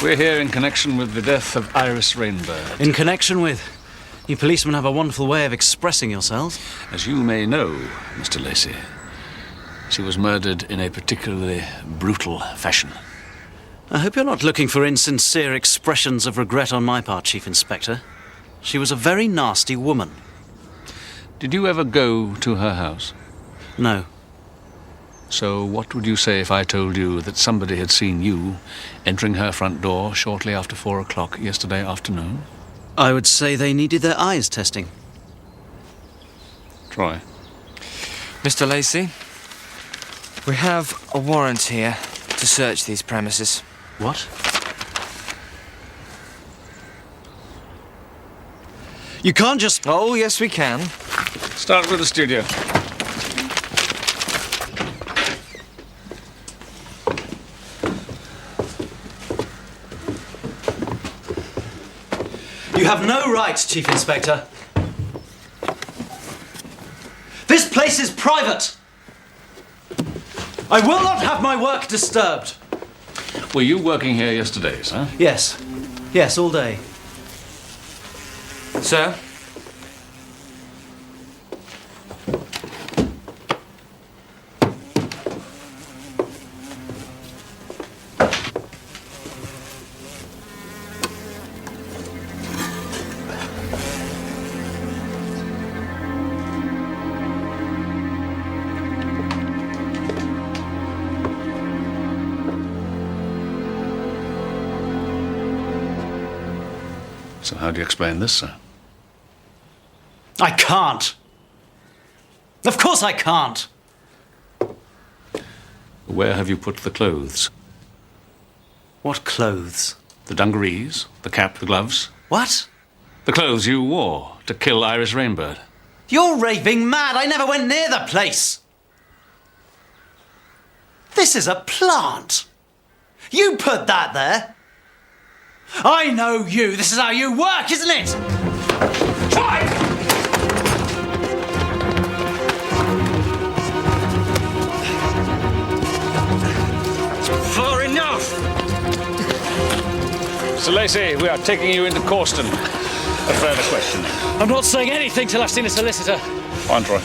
we're here in connection with the death of Iris Rainbird. In connection with? You policemen have a wonderful way of expressing yourselves. As you may know, Mr. Lacey, she was murdered in a particularly brutal fashion. I hope you're not looking for insincere expressions of regret on my part, Chief Inspector. She was a very nasty woman. Did you ever go to her house? No. So what would you say if I told you that somebody had seen you entering her front door shortly after 4 o'clock yesterday afternoon? I would say they needed their eyes testing. Troy. Mr. Lacey, we have a warrant here to search these premises. What? You can't just... Oh, yes, we can. Start with the studio. You have no right, Chief Inspector. This place is private. I will not have my work disturbed. Were you working here yesterday, sir? Yes. Yes, all day. Sir? So how do you explain this, sir? I can't. Of course I can't. Where have you put the clothes? What clothes? The dungarees, the cap, the gloves. What? The clothes you wore to kill Iris Rainbird. You're raving mad. I never went near the place. This is a plant. You put that there. I know you. This is how you work, isn't it? Try! Far enough! Mr. Lacey, we are taking you into Causton. A further questioning. I'm not saying anything till I've seen a solicitor. Fine, Troy.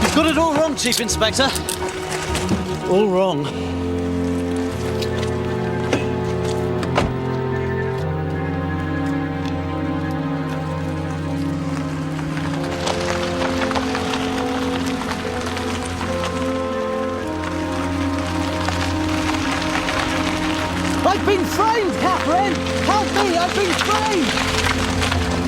You've got it all wrong, Chief Inspector. All wrong. I've been framed, Catherine! Help me, I've been framed!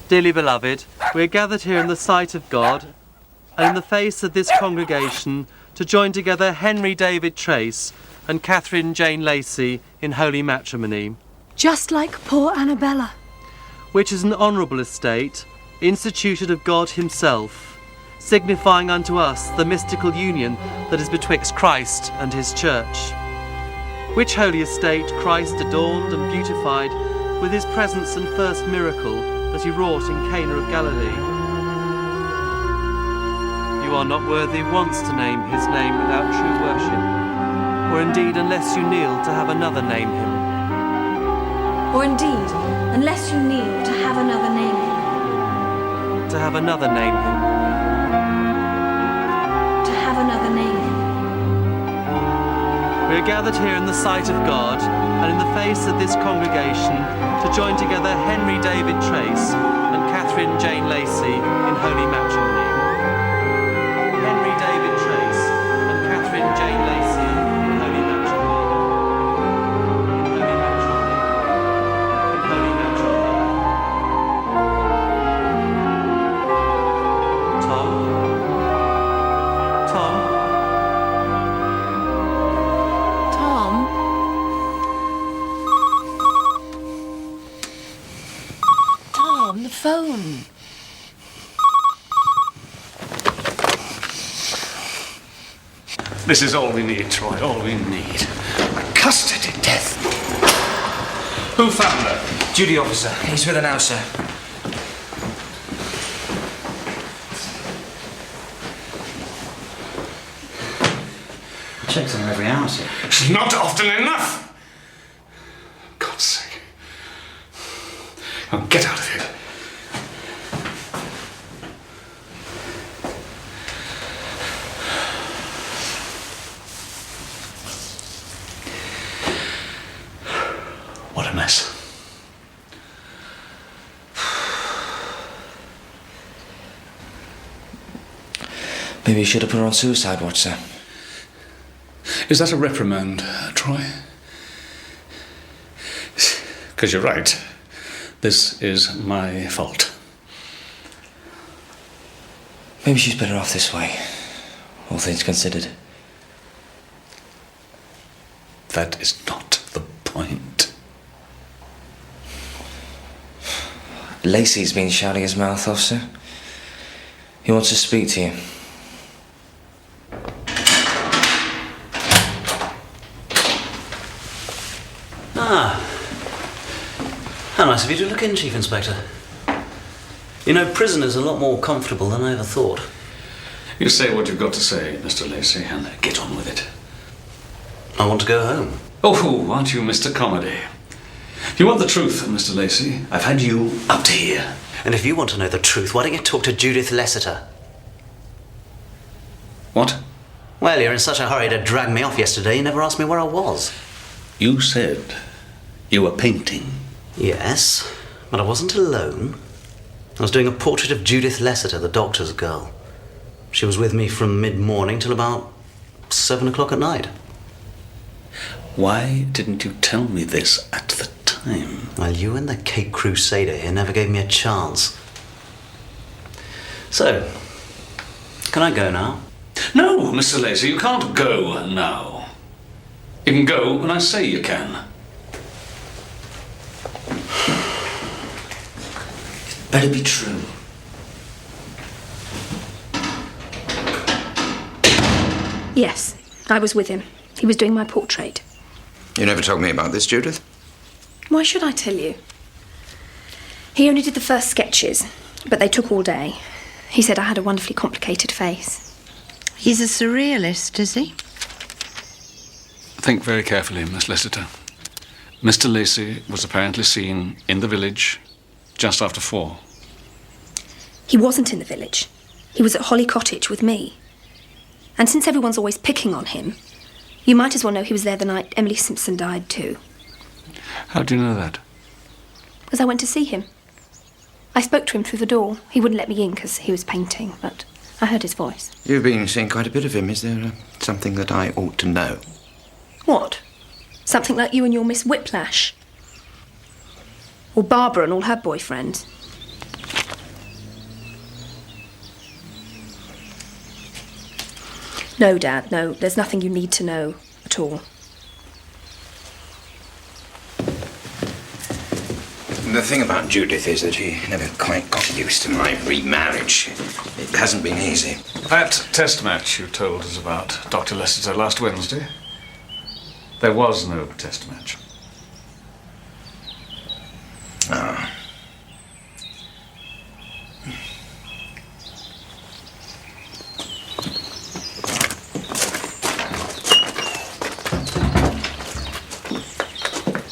Dearly beloved, we are gathered here in the sight of God and in the face of this congregation to join together Henry David Trace and Catherine Jane Lacey in holy matrimony, Just like poor Annabella. which is an honourable estate, instituted of God himself, signifying unto us the mystical union that is betwixt Christ and his church. Which holy estate Christ adorned and beautified with his presence and first miracle that he wrought in Cana of Galilee. You are not worthy once to name his name without true worship, or indeed unless you kneel to have another name him. Or indeed, unless you kneel to have another name him. To have another name him. To have another name him. We are gathered here in the sight of God and in the face of this congregation to join together Henry David Trace and Catherine Jane Lacey in holy matrimony. Henry David Trace and Catherine Jane Lacey in holy matrimony. In holy matrimony. In holy matrimony. Tom? Tom? Tom? Tom, the phone. This is all we need, Troy, all we need. Custody death. Who found her? Duty officer. He's with her now, sir. Checks on her every hour, sir. It's not often enough. God's sake. Now get out of here. What a mess. Maybe you should have put her on suicide watch, sir. Is that a reprimand, Troy? Because you're right. This is my fault. Maybe she's better off this way, all things considered. That is not the point. Lacey's been shouting his mouth off, sir. He wants to speak to you. Ah. How nice of you to look in, Chief Inspector. You know, prison is a lot more comfortable than I ever thought. You say what you've got to say, Mr. Lacey, and get on with it. I want to go home. Oh, aren't you Mr. Comedy? If you want the truth, Mr. Lacey, I've had you up to here. And if you want to know the truth, why don't you talk to Judith Lessiter? What? Well, you're in such a hurry to drag me off yesterday, you never asked me where I was. You said you were painting. Yes, but I wasn't alone. I was doing a portrait of Judith Lessiter, the doctor's girl. She was with me from mid-morning till about 7 o'clock at night. Why didn't you tell me this at the time? Well, you and the Cape Crusader here never gave me a chance. So, can I go now? No, Mr. Lacey, you can't go now. You can go when I say you can. It better be true. Yes, I was with him. He was doing my portrait. You never told me about this, Judith. Why should I tell you? He only did the first sketches, but they took all day. He said I had a wonderfully complicated face. He's a surrealist, is he? Think very carefully, Miss Lissiter. Mr. Lacey was apparently seen in the village just after 4. He wasn't in the village. He was at Holly Cottage with me. And since everyone's always picking on him, you might as well know he was there the night Emily Simpson died too. How do you know that? Because I went to see him. I spoke to him through the door. He wouldn't let me in because he was painting, but I heard his voice. You've been seeing quite a bit of him. Is there something that I ought to know? What? Something like you and your Miss Whiplash? Or Barbara and all her boyfriends? No, Dad, no. There's nothing you need to know at all. The thing about Judith is that she never quite got used to my remarriage. It hasn't been easy. That test match you told us about, Dr. Lessiter, last Wednesday, there was no test match. Ah.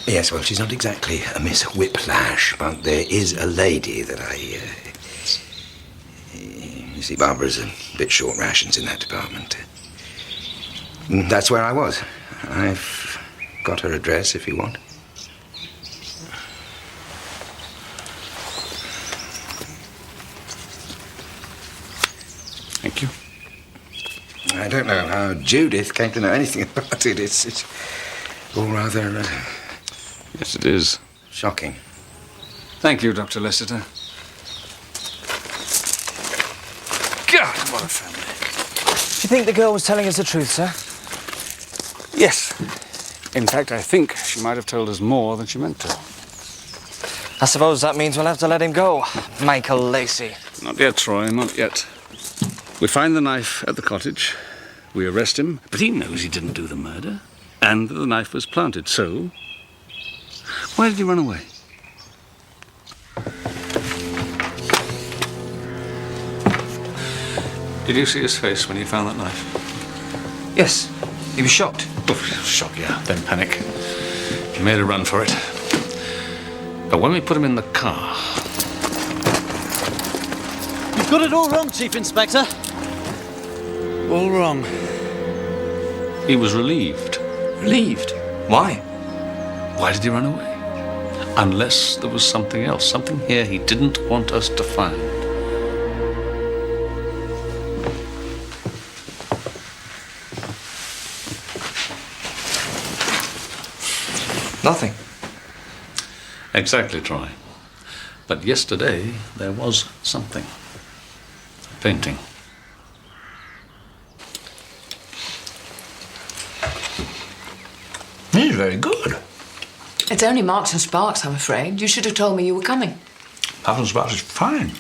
Yes, well, she's not exactly a Miss Whiplash, but there is a lady that you see, Barbara's a bit short rations in that department. That's where I was. I've got her address if you want. Thank you. I don't know how Judith came to know anything about it. It's all rather... Yes, it is. Shocking. Thank you, Dr. Lessiter. God, what a family. Do you think the girl was telling us the truth, sir? Yes. In fact, I think she might have told us more than she meant to. I suppose that means we'll have to let him go, Michael Lacey. Not yet, Troy, not yet. We find the knife at the cottage. We arrest him, but he knows he didn't do the murder, and that the knife was planted, so... Why did he run away? Did you see his face when he found that knife? Yes, he was shocked. Oh, shock, yeah, then panic. He made a run for it. But when we put him in the car... You've got it all wrong, Chief Inspector. All wrong. He was relieved. Relieved? Why? Why did he run away? Unless there was something else, something here he didn't want us to find. Nothing. Exactly, Troy. But yesterday there was something. A painting. He's very good. It's only Marks and Sparks, I'm afraid. You should have told me you were coming. Marks and Sparks is fine.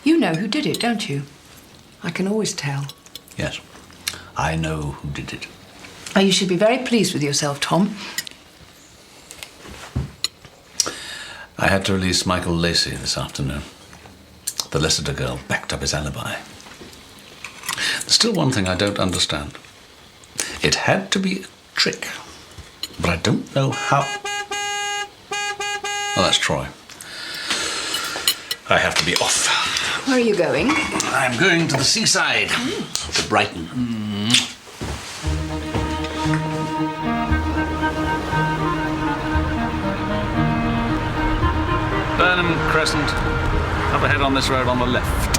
You know who did it, don't you? I can always tell. Yes, I know who did it. Oh, you should be very pleased with yourself, Tom. I had to release Michael Lacey this afternoon. The Lessiter girl backed up his alibi. There's still one thing I don't understand. It had to be a trick, but I don't know how... Oh, that's Troy. I have to be off. Where are you going? I'm going to the seaside, to Brighton. Burnham Crescent. Up ahead on this road on the left.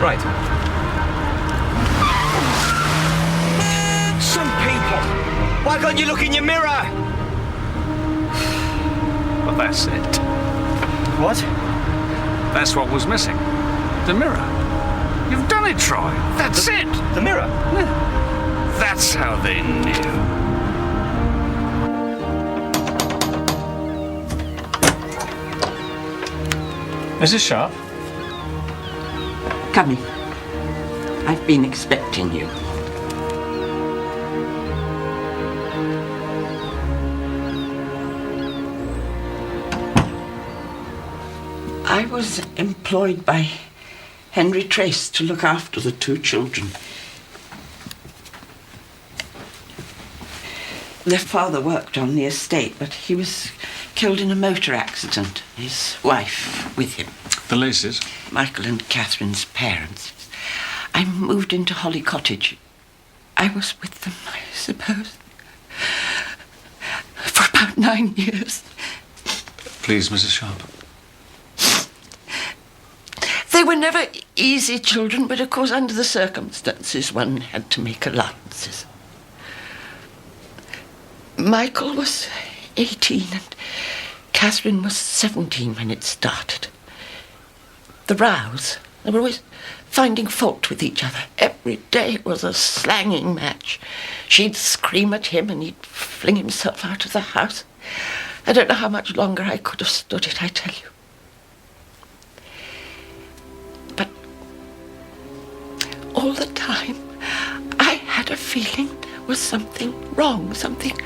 Right. Some people! Why can't you look in your mirror? But that's it. What? That's what was missing. The mirror. You've done it, Troy. That's it. The mirror? That's how they knew. Mrs. Sharp? Come in. I've been expecting you. I was employed by Henry Trace to look after the two children. Their father worked on the estate, but he was killed in a motor accident. His wife with him. The Laces? Michael and Catherine's parents. I moved into Holly Cottage. I was with them, I suppose, for about 9 years. Please, Mrs. Sharp. They were never easy children, but of course under the circumstances one had to make allowances. Michael was 18 and Catherine was 17 when it started. The rows, they were always finding fault with each other. Every day it was a slanging match. She'd scream at him and he'd fling himself out of the house. I don't know how much longer I could have stood it, I tell you. But all the time, I had a feeling there was something wrong, something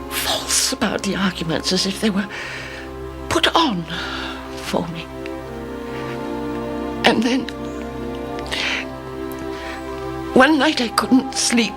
false about the arguments, as if they were put on for me. And then, one night I couldn't sleep.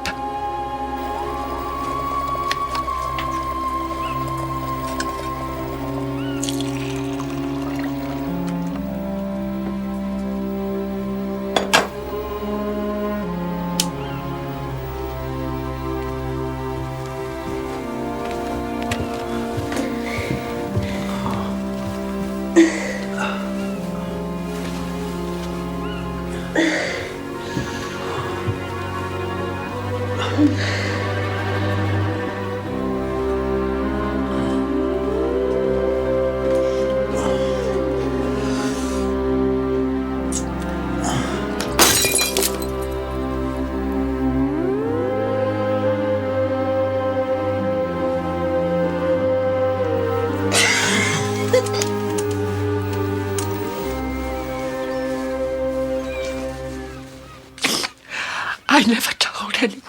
I never told anyone.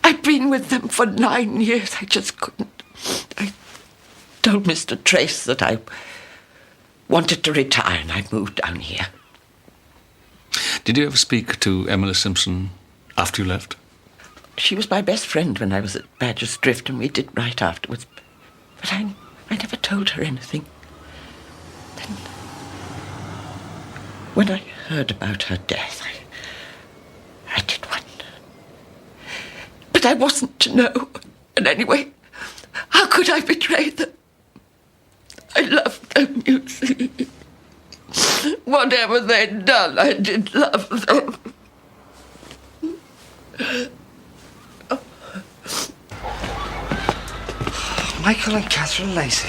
I'd been with them for 9 years. I just couldn't. I told Mr. Trace that I wanted to retire and I moved down here. Did you ever speak to Emily Simpson after you left? She was my best friend when I was at Badger's Drift, and we did write afterwards. But I never told her anything. Then, when I heard about her death, I did wonder. But I wasn't to know. And anyway, how could I betray them? I loved them, you see. Whatever they'd done, I did love them. Michael and Catherine Lacey.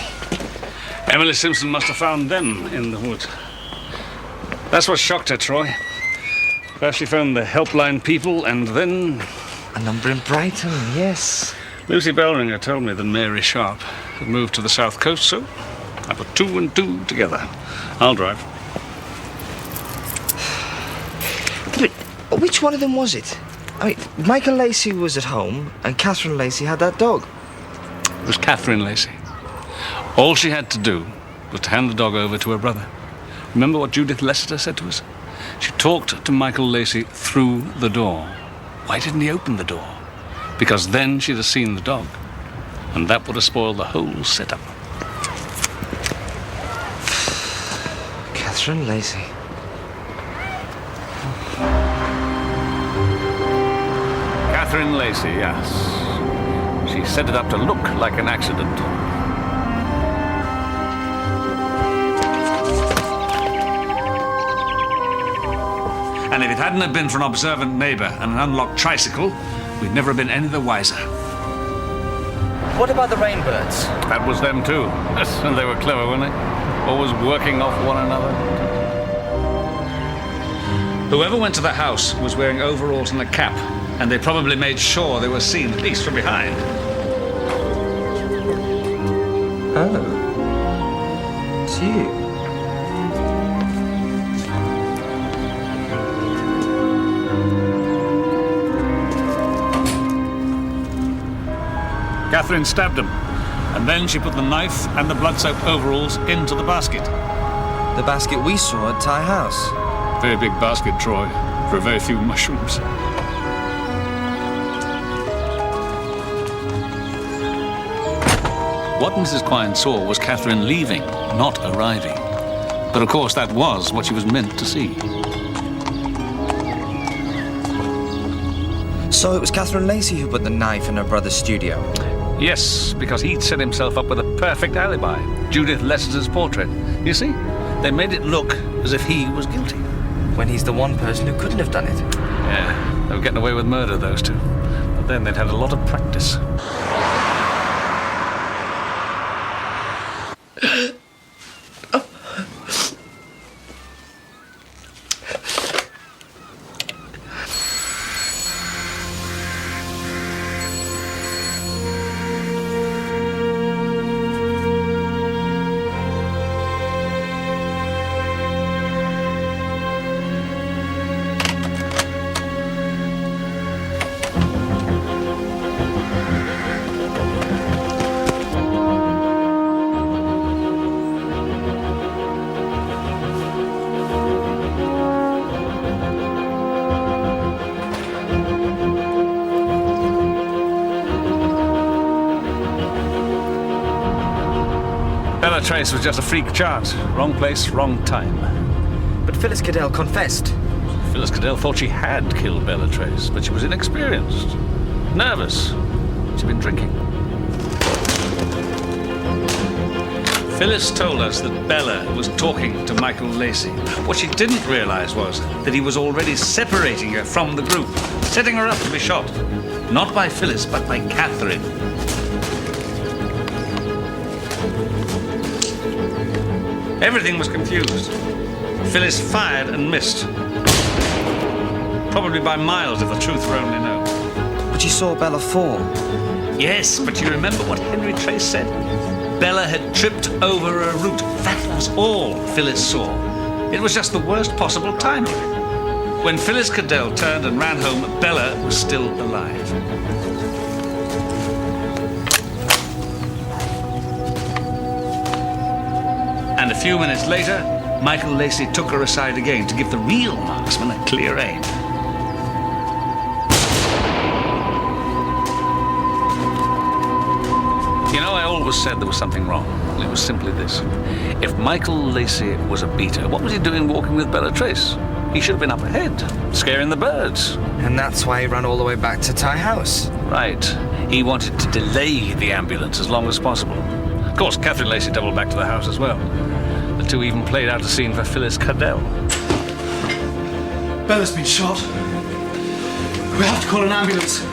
Emily Simpson must have found them in the woods. That's what shocked her, Troy. First she found the helpline people, and then... a number in Brighton, yes. Lucy Bellringer told me that Mary Sharp had moved to the south coast, so I put 2 and 2 together. I'll drive. But which one of them was it? I mean, Michael Lacey was at home, and Catherine Lacey had that dog. It was Catherine Lacey. All she had to do was to hand the dog over to her brother. Remember what Judith Lester said to us? She talked to Michael Lacey through the door. Why didn't he open the door? Because then she'd have seen the dog, and that would have spoiled the whole setup. Catherine Lacey. Catherine Lacey, yes. She set it up to look like an accident. And if it hadn't have been for an observant neighbour and an unlocked tricycle, we'd never have been any the wiser. What about the Rainbirds? That was them too. And they were clever, weren't they? Always working off one another. Whoever went to the house was wearing overalls and a cap, and they probably made sure they were seen, at least from behind. Oh. It's you. Catherine stabbed him, and then she put the knife and the blood-soaked overalls into the basket. The basket we saw at Thai House. Very big basket, Troy, for a very few mushrooms. What Mrs. Quine saw was Catherine leaving, not arriving. But of course that was what she was meant to see. So it was Catherine Lacey who put the knife in her brother's studio? Yes, because he'd set himself up with a perfect alibi. Judith Lester's portrait. You see, they made it look as if he was guilty. When he's the one person who couldn't have done it. Yeah, they were getting away with murder, those two. But then they'd had a lot of practice. Trace was just a freak chance. Wrong place, wrong time. But Phyllis Cadell confessed. Phyllis Cadell thought she had killed Bella Trace, but she was inexperienced. Nervous. She'd been drinking. Phyllis told us that Bella was talking to Michael Lacey. What she didn't realize was that he was already separating her from the group, setting her up to be shot. Not by Phyllis, but by Catherine. Everything was confused. Phyllis fired and missed. Probably by miles if the truth were only known. But you saw Bella fall. Yes, but you remember what Henry Trace said? Bella had tripped over a root. That was all Phyllis saw. It was just the worst possible timing. When Phyllis Cadell turned and ran home, Bella was still alive. And a few minutes later, Michael Lacey took her aside again to give the real marksman a clear aim. You know, I always said there was something wrong. It was simply this. If Michael Lacey was a beater, what was he doing walking with Bella Trace? He should have been up ahead, scaring the birds. And that's why he ran all the way back to Thai House. Right. He wanted to delay the ambulance as long as possible. Of course, Catherine Lacey doubled back to the house as well. The two even played out a scene for Phyllis Cadell. Bella's been shot. We have to call an ambulance.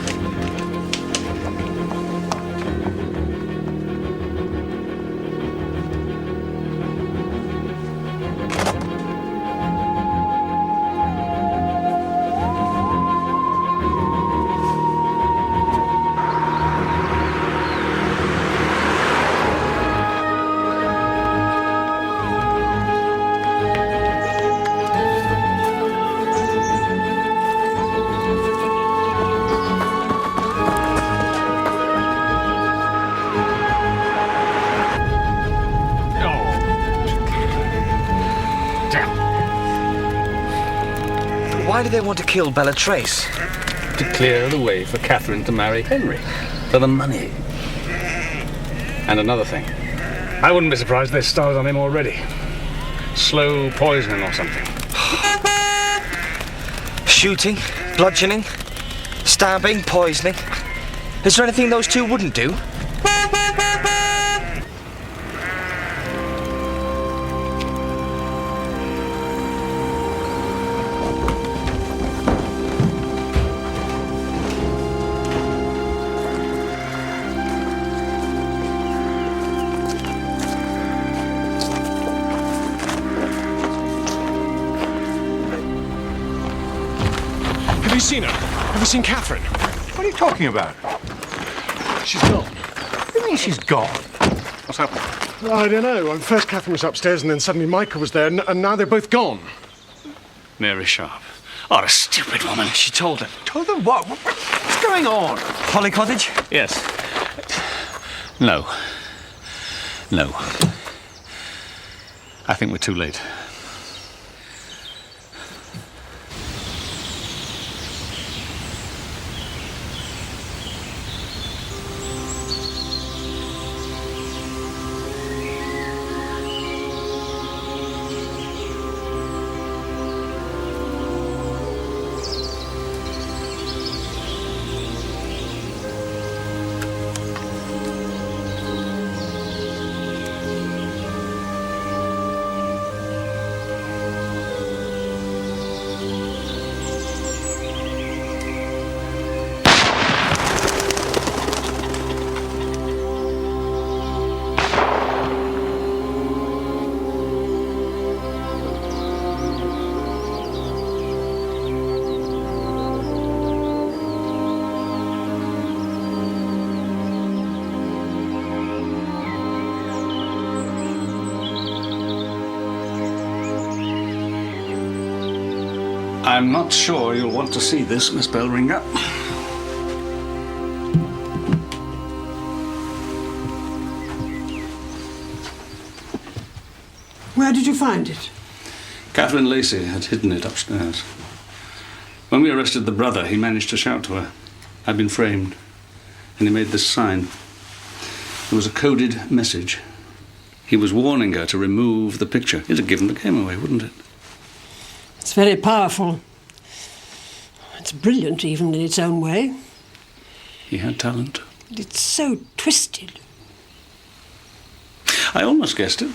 Why do they want to kill Bella Trace? To clear the way for Catherine to marry Henry. For the money. And another thing. I wouldn't be surprised if they started on him already. Slow poisoning or something. Shooting, bludgeoning, stabbing, poisoning. Is there anything those two wouldn't do? seen her? Have you seen Catherine? What are you talking about? She's gone. What do you mean she's gone? What's happened? I don't know. First Catherine was upstairs and then suddenly Michael was there and now they're both gone. Mary Sharp. Oh, a stupid woman. She told him. Told them what? What's going on? Holly Cottage? Yes. No. No. I think we're too late. I'm not sure you'll want to see this, Miss Bellringer. Where did you find it? Catherine Lacey had hidden it upstairs. When we arrested the brother, he managed to shout to her, "I've been framed." And he made this sign. It was a coded message. He was warning her to remove the picture. It'd have given the game away, wouldn't it? It's very powerful. It's brilliant, even in its own way. He had talent. But it's so twisted. I almost guessed it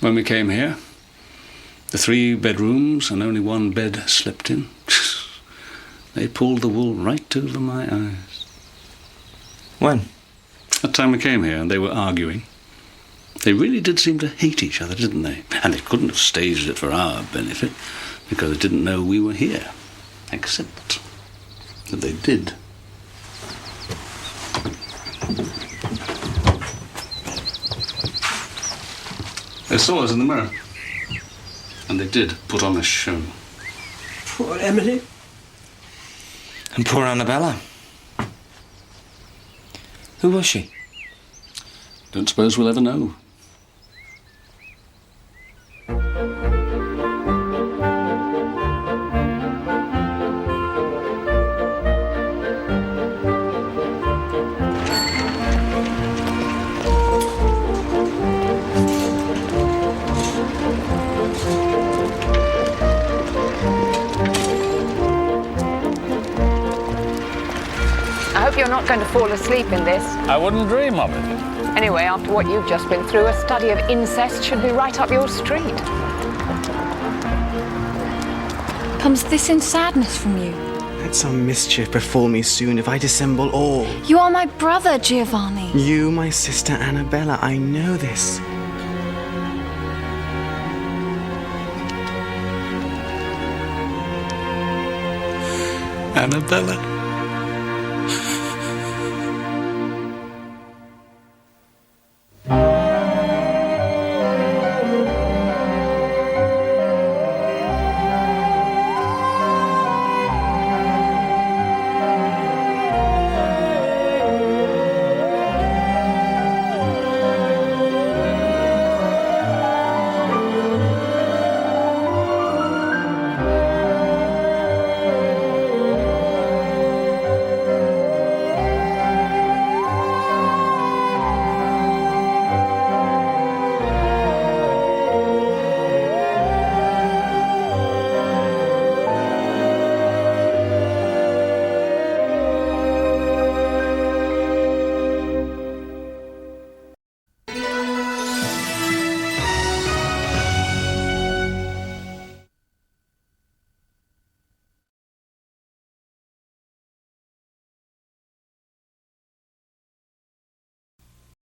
when we came here. The 3 bedrooms and only 1 bed slept in. They pulled the wool right over my eyes. When? That time we came here and they were arguing. They really did seem to hate each other, didn't they? And they couldn't have staged it for our benefit because they didn't know we were here. Except that they did. They saw us in the mirror. And they did put on a show. Poor Emily. And poor Annabella. Who was she? Don't suppose we'll ever know. I hope you're not going to fall asleep in this. I wouldn't dream of it. Anyway, after what you've just been through, a study of incest should be right up your street. Comes this in sadness from you? Let some mischief befall me soon if I dissemble all. You are my brother, Giovanni. You, my sister Annabella, I know this. Annabella.